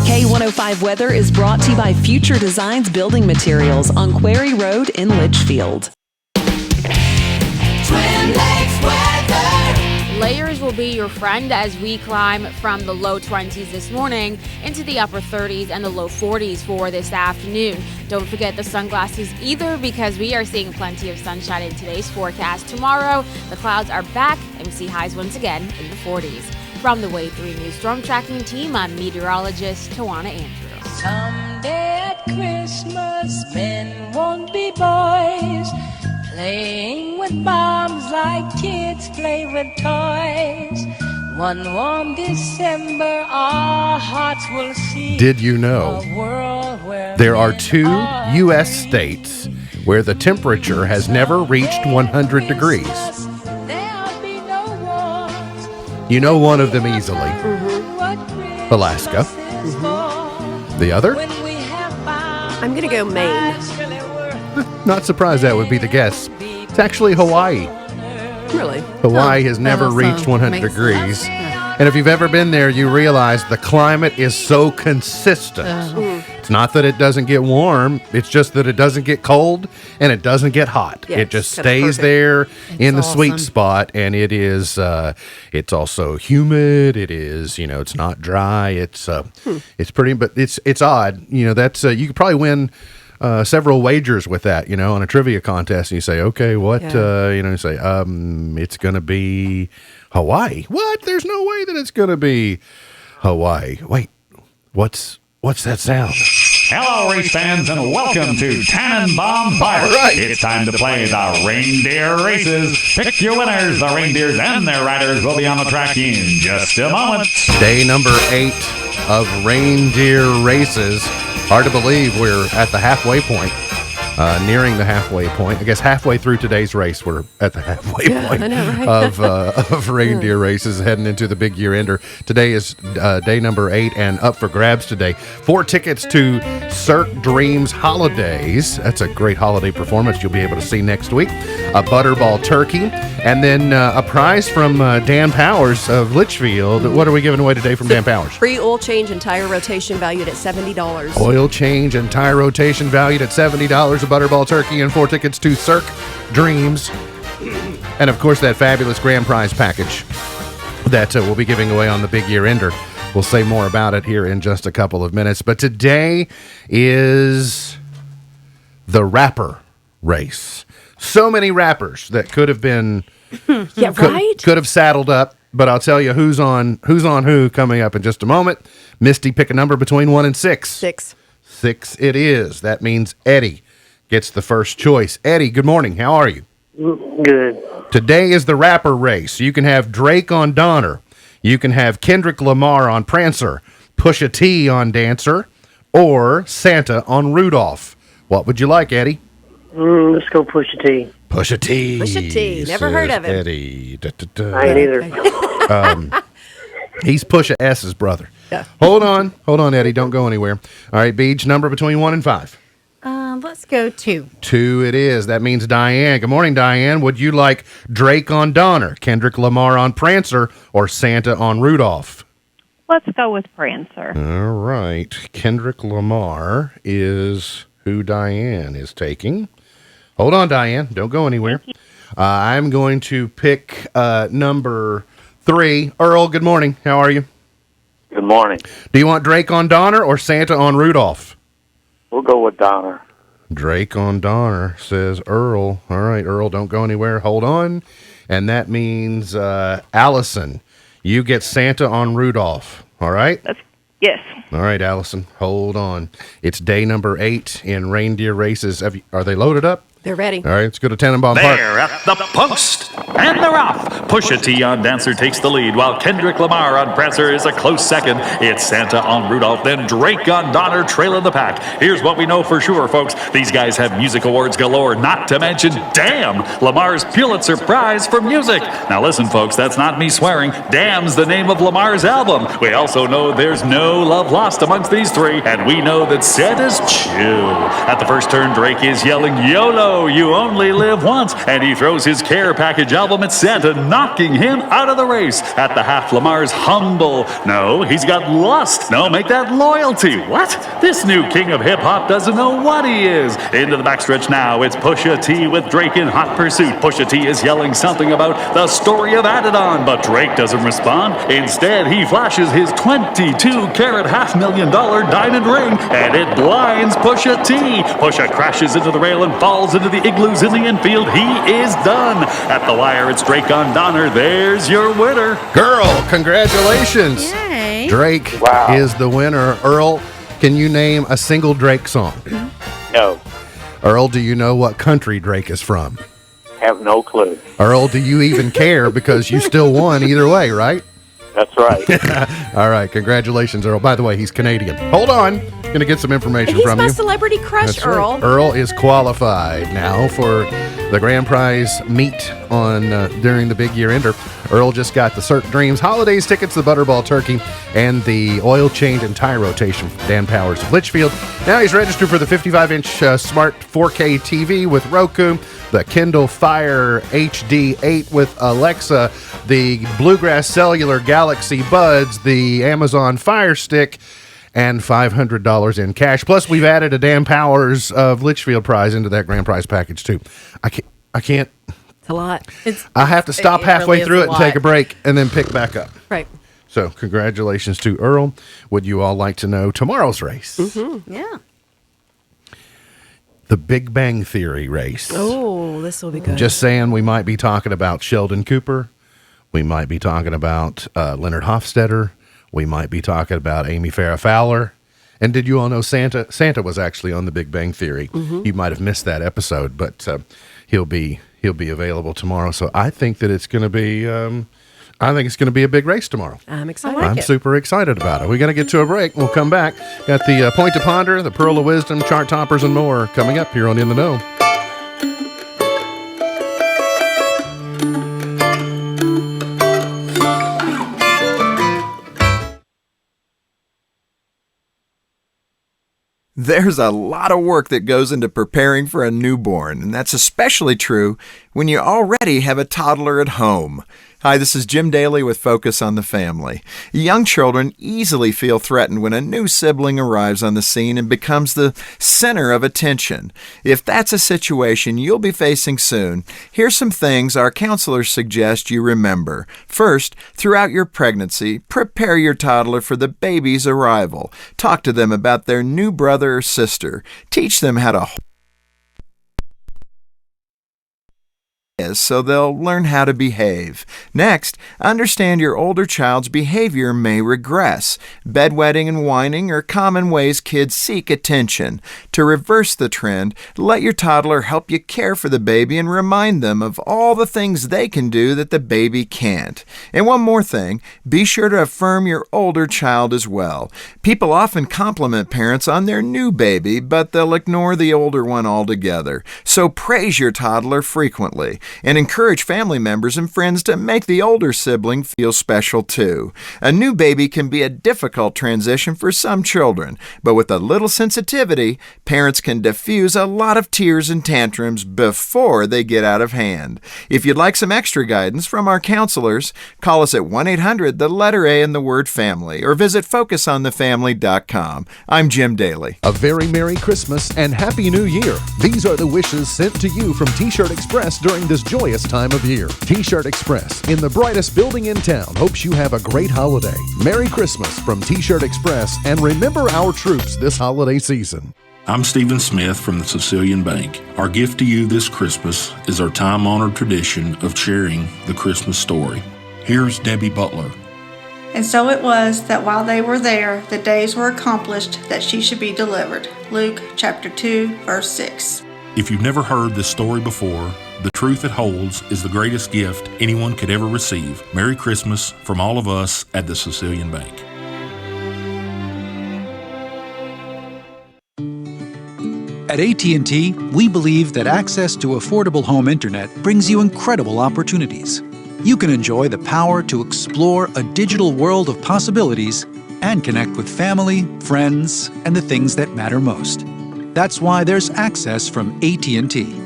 K105 Weather is brought to you by Future Designs Building Materials on Quarry Road in Litchfield. Twin Lakes weather. Layers will be your friend as we climb from the low 20s this morning into the upper 30s and the low 40s for this afternoon. Don't forget the sunglasses either, because we are seeing plenty of sunshine in today's forecast. Tomorrow, the clouds are back and we see highs once again in the 40s. From the Wave 3 News Storm Tracking Team, I'm meteorologist Tawana Andrews. Someday at Christmas, men won't be boys, playing with bombs like kids play with toys. One warm December, our hearts will see. Did you know there are 2 U.S. states where the temperature has never reached 100 degrees? You know one of them easily. Alaska. The other? I'm going to go Maine. Not surprised that would be the guess. It's actually Hawaii. Really? Hawaii has never reached 100 degrees. And if you've ever been there, you realize the climate is so consistent. It's not that it doesn't get warm. It's just that it doesn't get cold and it doesn't get hot. Yeah, it just stays there in the sweet spot. And it is, it's also humid. It is, it's not dry. It's pretty, but it's odd. That's, you could probably win several wagers with that, on a trivia contest. And you say, okay, what, you say, it's going to be Hawaii. What? There's no way that it's going to be Hawaii. Wait, what's that sound? Hello, race fans, and welcome to Tannenbaum Bar. Right. It's time to play the reindeer races. Pick your winners. The reindeers and their riders will be on the track in just a moment. Day number 8 of reindeer races. Hard to believe we're at the halfway point. nearing the halfway point. I guess halfway through today's race, we're at the halfway point I know, right? of reindeer races heading into the big year ender. Today is day number 8 and up for grabs today. 4 tickets to Cirque Dreams Holidays. That's a great holiday performance you'll be able to see next week. A Butterball turkey, and then a prize from Dan Powers of Litchfield. What are we giving away today from Dan Powers? Free oil change and tire rotation valued at $70. Oil change and tire rotation valued at $70. A Butterball turkey and 4 tickets to Cirque Dreams. And of course, that fabulous grand prize package that we'll be giving away on the big year ender. We'll say more about it here in just a couple of minutes. But today is the rapper race. So many rappers that could have been could have saddled up. But I'll tell you who's on who coming up in just a moment. Misty, pick a number between 1 and 6. 6. 6 it is. That means Eddie gets the first choice. Eddie, good morning. How are you? Good. Today is the rapper race. You can have Drake on Donner. You can have Kendrick Lamar on Prancer, Pusha T on Dancer, or Santa on Rudolph. What would you like, Eddie? Let's go Pusha T. Pusha T. Pusha T. Never heard of him. Eddie. I ain't either. He's Pusha S's brother. Yeah. Hold on, Eddie. Don't go anywhere. All right, Beach, number between 1 and 5. Let's go 2. 2 it is. That means Diane. Good morning, Diane. Would you like Drake on Donner, Kendrick Lamar on Prancer, or Santa on Rudolph? Let's go with Prancer. All right. Kendrick Lamar is who Diane is taking. Hold on, Diane. Don't go anywhere. I'm going to pick number 3. Earl, good morning. How are you? Good morning. Do you want Drake on Donner or Santa on Rudolph? We'll go with Donner. Drake on Donner, says Earl. All right, Earl, don't go anywhere. Hold on. And that means Allison, you get Santa on Rudolph. All right? Yes. All right, Allison, hold on. It's day number 8 in reindeer races. Are they loaded up? They're ready. All right, let's go to Tannenbaum Park. There at the post, and they're off. Pusha T on Dancer takes the lead, while Kendrick Lamar on Prancer is a close second. It's Santa on Rudolph, then Drake on Donner trailing the pack. Here's what we know for sure, folks. These guys have music awards galore, not to mention, damn, Lamar's Pulitzer Prize for music. Now listen, folks, that's not me swearing. Damn's the name of Lamar's album. We also know there's no love lost amongst these 3, and we know that Santa's chill. At the first turn, Drake is yelling, YOLO! You only live once, and he throws his care package album at Santa, knocking him out of the race. At the half, Lamar's humble. No, he's got lust. No, make that loyalty. What? This new king of hip-hop doesn't know what he is. Into the backstretch now, it's Pusha T with Drake in hot pursuit. Pusha T is yelling something about the story of Adidon, but Drake doesn't respond. Instead, he flashes his 22-carat $500,000 diamond ring, and it blinds Pusha T. Pusha crashes into the rail and falls into the igloos in the infield. He is done. At the wire, it's Drake on Donner. There's your winner. Girl, congratulations. Yay. Drake is the winner. Earl, can you name a single Drake song? No. Earl, do you know what country Drake is from? Have no clue. Earl, do you even care because you still won either way, right? That's right. All right, congratulations, Earl. By the way, he's Canadian. Hold on. Going to get some information He's from my you. celebrity crush, That's right. Earl. Earl is qualified now for the grand prize meet on during the big year ender. Earl just got the Cirque Dreams Holidays tickets, the Butterball turkey, and the oil change and tire rotation from Dan Powers of Litchfield. Now he's registered for the 55-inch smart 4K TV with Roku, the Kindle Fire HD 8 with Alexa, the Bluegrass Cellular Galaxy Buds, the Amazon Fire Stick, and $500 in cash. Plus, we've added a Dan Powers of Litchfield prize into that grand prize package too. I can't. It's a lot. I have to stop halfway really through is it a and take lot. a break and then pick back up. Right. So, congratulations to Earl. Would you all like to know tomorrow's race? Mm-hmm. Yeah. The Big Bang Theory race. Oh, this will be good. Just saying, we might be talking about Sheldon Cooper. We might be talking about Leonard Hofstadter. We might be talking about Amy Farrah Fowler. And did you all know Santa was actually on The Big Bang Theory? Mm-hmm. You might have missed that episode, but he'll be available tomorrow. So I think that it's going to be I think it's going to be a big race tomorrow. I'm excited. I'm super excited about it. We're going to get to a break. We'll come back. Got the Point to Ponder, the Pearl of Wisdom, Chart Toppers, and more coming up here on In the Know. There's a lot of work that goes into preparing for a newborn, and that's especially true when you already have a toddler at home. Hi, this is Jim Daly with Focus on the Family. Young children easily feel threatened when a new sibling arrives on the scene and becomes the center of attention. If that's a situation you'll be facing soon, here's some things our counselors suggest you remember. First, throughout your pregnancy, prepare your toddler for the baby's arrival. Talk to them about their new brother or sister. Teach them how to so they'll learn how to behave. Next, understand your older child's behavior may regress. Bedwetting and whining are common ways kids seek attention. To reverse the trend, let your toddler help you care for the baby and remind them of all the things they can do that the baby can't. And one more thing, be sure to affirm your older child as well. People often compliment parents on their new baby, but they'll ignore the older one altogether. So praise your toddler frequently. And encourage family members and friends to make the older sibling feel special too. A new baby can be a difficult transition for some children, but with a little sensitivity, parents can diffuse a lot of tears and tantrums before they get out of hand. If you'd like some extra guidance from our counselors, call us at 1-800, the letter A and the word family, or visit FocusOnTheFamily.com. I'm Jim Daly. A very Merry Christmas and Happy New Year. These are the wishes sent to you from T-Shirt Express during this joyous time of year. T-Shirt Express, in the brightest building in town, hopes you have a great holiday. Merry Christmas from T-Shirt Express, and remember our troops this holiday season. I'm Stephen Smith from the Sicilian Bank. Our gift to you this Christmas is our time-honored tradition of sharing the Christmas story. Here's Debbie Butler. And so it was that while they were there, the days were accomplished that she should be delivered. Luke chapter 2, verse 6. If you've never heard this story before, the truth it holds is the greatest gift anyone could ever receive. Merry Christmas from all of us at the Sicilian Bank. At AT&T, we believe that access to affordable home internet brings you incredible opportunities. You can enjoy the power to explore a digital world of possibilities and connect with family, friends, and the things that matter most. That's why there's access from AT&T.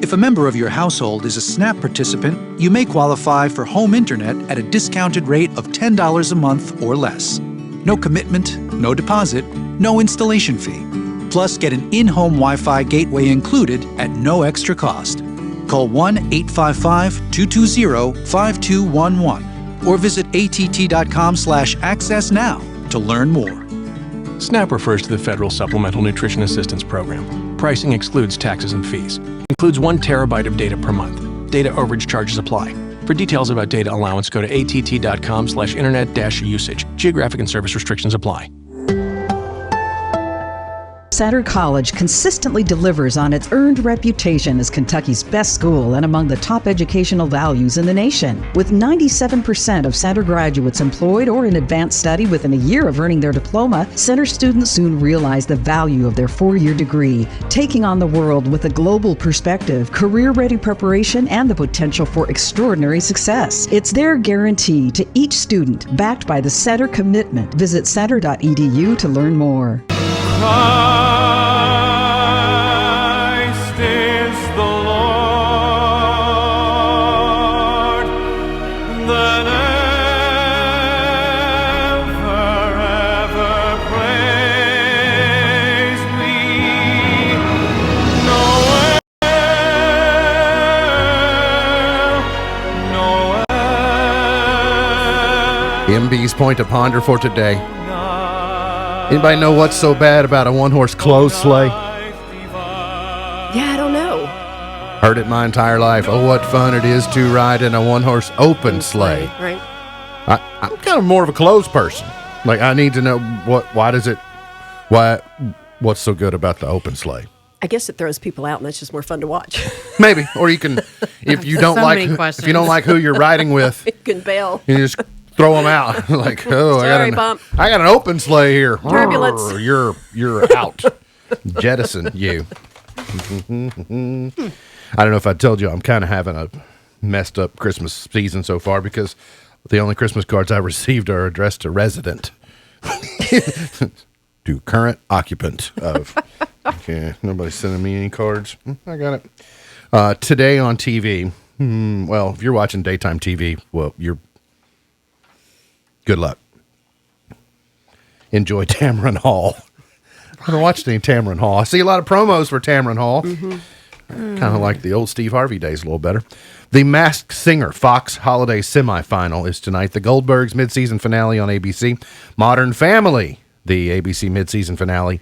If a member of your household is a SNAP participant, you may qualify for home internet at a discounted rate of $10 a month or less. No commitment, no deposit, no installation fee. Plus, get an in-home Wi-Fi gateway included at no extra cost. Call 1-855-220-5211 or visit att.com/access now to learn more. SNAP refers to the Federal Supplemental Nutrition Assistance Program. Pricing excludes taxes and fees. Includes 1 terabyte of data per month. Data overage charges apply. For details about data allowance, go to att.com/internet-usage. Geographic and service restrictions apply. Saturn College consistently delivers on its earned reputation as Kentucky's best school and among the top educational values in the nation. With 97% of Center graduates employed or in advanced study within a year of earning their diploma, Center students soon realize the value of their 4-year degree, taking on the world with a global perspective, career-ready preparation, and the potential for extraordinary success. It's their guarantee to each student, backed by the Center commitment. Visit center.edu to learn more. Christ is the Lord, then ever praise me. Noel, Noel. MB's Point to Ponder for today. Anybody know what's so bad about a one-horse clothes sleigh? Yeah, I don't know. Heard it my entire life. Oh, what fun it is to ride in a one-horse open sleigh. Right. I'm kind of more of a clothes person. Like, I need to know what's so good about the open sleigh? I guess it throws people out, and that's just more fun to watch. Maybe, or you can, if you don't like who you're riding with, you can bail. You just throw them out. Like, oh, Sorry, I got an open sleigh here. Turbulence. You're out. Jettison you. I don't know if I told you I'm kind of having a messed up Christmas season so far because the only Christmas cards I received are addressed to resident. To current occupant of. Okay, nobody's sending me any cards. I got it. Today on TV, well, if you're watching daytime TV, well, you're good luck. Enjoy Tamron Hall. I haven't watched any Tamron Hall. I see a lot of promos for Tamron Hall. Kind of like the old Steve Harvey days a little better. The Masked Singer Fox Holiday Semifinal is tonight. The Goldbergs midseason finale on ABC. Modern Family, the ABC midseason finale.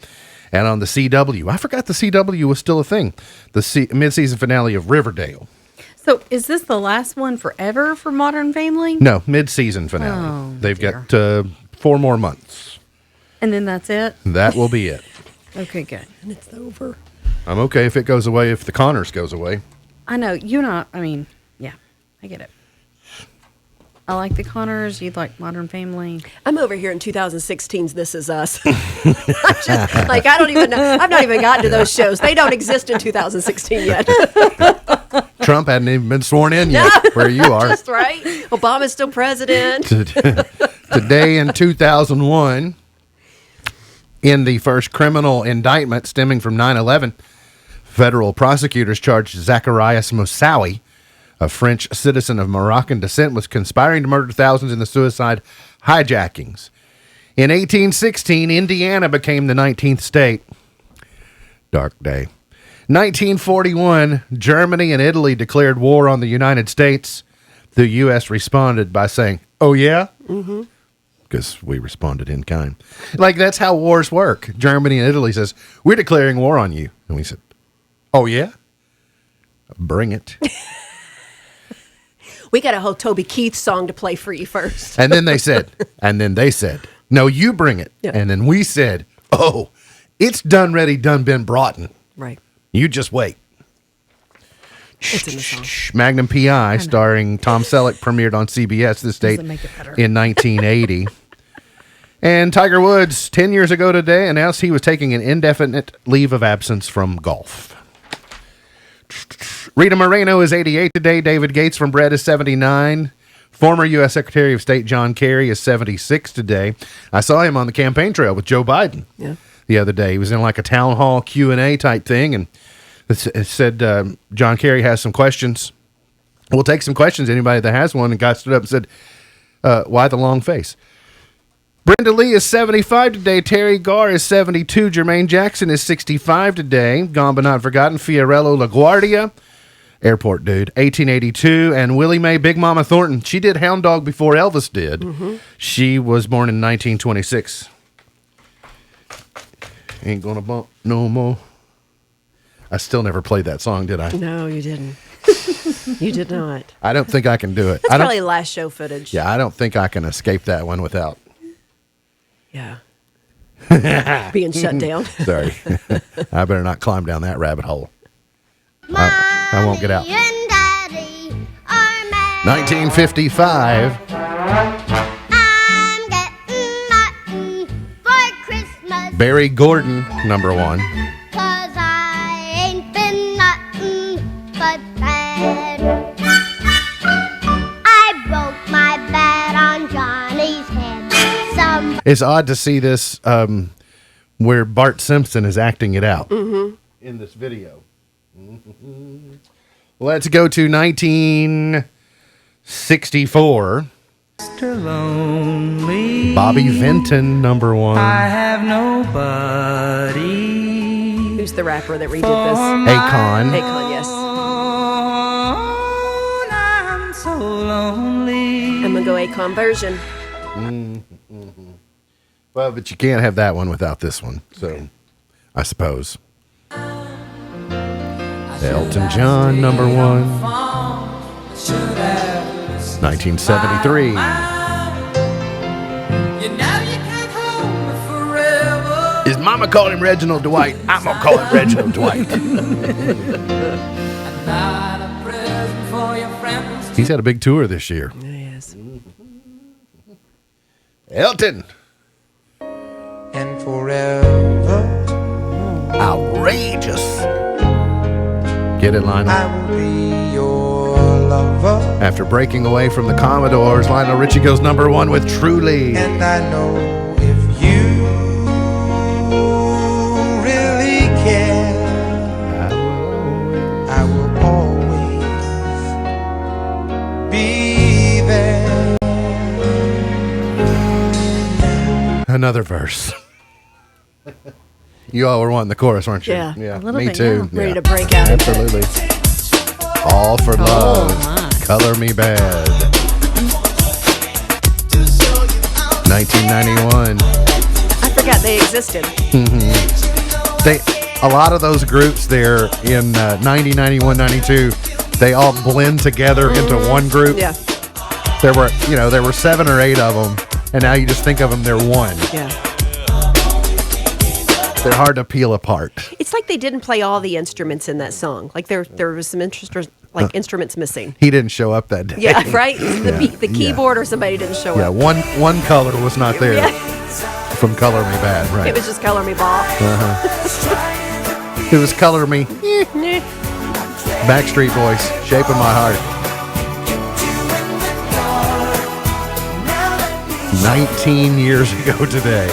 And on the CW, I forgot the CW was still a thing. The midseason finale of Riverdale. So is this the last one forever for Modern Family? No, midseason finale. Oh, They've got 4 more months. And then that's it? That will be it. Okay, good. And it's over. I'm okay if it goes away, if the Connors goes away. I know. Yeah, I get it. I like the Connors. You'd like Modern Family. I'm over here in 2016's This Is Us. I don't even know. I've not even gotten to those shows. They don't exist in 2016 yet. Trump hadn't even been sworn in yet, where you are. Just right. Obama's still president. Today in 2001, in the first criminal indictment stemming from 9/11, federal prosecutors charged Zacharias Moussaoui, a French citizen of Moroccan descent, was conspiring to murder thousands in the suicide hijackings. In 1816, Indiana became the 19th state. Dark day. 1941, Germany and Italy declared war on the United States. The U.S. responded by saying, "Oh, yeah?" Mm-hmm. Because we responded in kind. Like, that's how wars work. Germany and Italy says, "We're declaring war on you." And we said, "Oh, yeah? Bring it." We got a whole Toby Keith song to play for you first. And then they said, "No, you bring it." Yeah. And then we said, "Oh, it's done ready, done been broughten. Right. You just wait." It's in the song. Magnum P.I., starring Tom Selleck, premiered on CBS this date in 1980. And Tiger Woods, 10 years ago today, announced he was taking an indefinite leave of absence from golf. Rita Moreno is 88 today. David Gates from Bread is 79. Former U.S. Secretary of State John Kerry is 76 today. I saw him on the campaign trail with Joe Biden the other day. He was in like a town hall Q&A type thing, and it said John Kerry has some questions. We'll take some questions, anybody that has one. And guy stood up and said, why the long face? Brenda Lee is 75 today. Terry Garr is 72. Jermaine Jackson is 65 today. Gone but not forgotten. Fiorello LaGuardia, airport dude, 1882. And Willie Mae Big Mama Thornton. She did Hound Dog before Elvis did. Mm-hmm. She was born in 1926. Ain't gonna bump no more. I still never played that song, did I? No, you didn't. You did not. I don't think I can do it. That's probably last show footage. Yeah, I don't think I can escape that one without. Yeah. Being shut down. Sorry. I better not climb down that rabbit hole. I won't get out. 1955. I'm getting nothing for Christmas. Barry Gordon, number one. 'Cause I ain't been nothing but bad. I broke my bat on Johnny's head. It's odd to see this where Bart Simpson is acting it out in this video. Let's go to 1964. Mr. Lonely. Bobby Vinton, number one. I have nobody. Who's the rapper that redid this? Akon. Akon, yes. I'm so lonely. I'm going to go Akon version. Well, but you can't have that one without this one, so I suppose. Elton John, number one. 1973. His mama called him Reginald Dwight. I'm going to call him Reginald Dwight. He's had a big tour this year. Yes. Elton. And forever. Outrageous. Get it, Lionel? I will be your lover. After breaking away from the Commodores, Lionel Richie goes number one with Truly. And I know if you really care, I will always be there. Another verse. You all were wanting the chorus, weren't you? Yeah. A little Me bit, too. yeah. Ready to break out. Absolutely. All for love. my. Color Me Bad. 1991. I forgot they existed. A lot of those groups there in 90, 91, 92, they all blend together into one group. Yeah. There were 7 or 8 of them, and now you just think of them, they're one. Yeah. They're hard to peel apart. It's like they didn't play all the instruments in that song. Like there was some instruments missing. He didn't show up that day. Yeah, right? The keyboard or somebody didn't show Yeah, up. one color was not there Yeah. from Color Me Bad, right? It was just Color Me Ball. It was Color Me. Backstreet Boys, Shape of My Heart. 19 years ago today.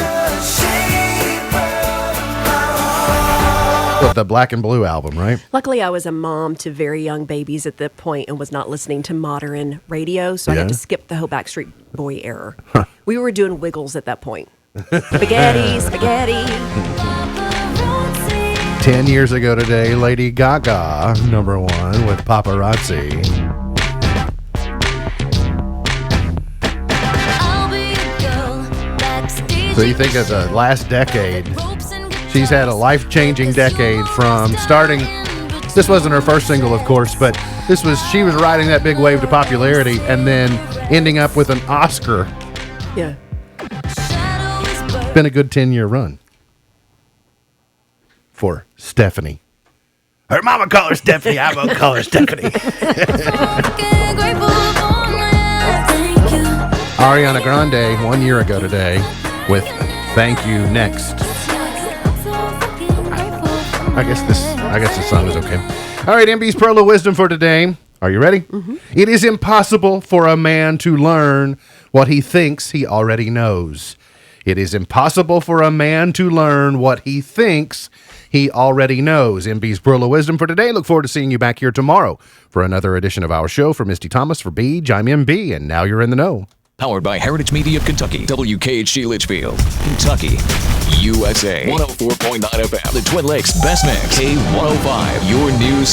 With the Black and Blue album, right? Luckily, I was a mom to very young babies at that point and was not listening to modern radio, so I had to skip the whole Backstreet Boy era. We were doing Wiggles at that point. Spaghetti, spaghetti. 10 years ago today, Lady Gaga, number one with Paparazzi. So you think of the last decade, she's had a life-changing decade from starting, this wasn't her first single, of course, but she was riding that big wave to popularity and then ending up with an Oscar. Yeah. Been a good 10-year run for Stephanie. Her mama call her Stephanie, I won't call her Stephanie. Ariana Grande, 1 year ago today, with Thank You Next. I guess this song is okay. All right, MB's Pearl of Wisdom for today. Are you ready? Mm-hmm. It is impossible for a man to learn what he thinks he already knows. It is impossible for a man to learn what he thinks he already knows. MB's Pearl of Wisdom for today. Look forward to seeing you back here tomorrow for another edition of our show. For Misty Thomas, for Beej, I'm MB, and now you're in the know. Powered by Heritage Media of Kentucky, WKHG Litchfield, Kentucky, USA, 104.9 FM, the Twin Lakes Best Mix, K105, your news.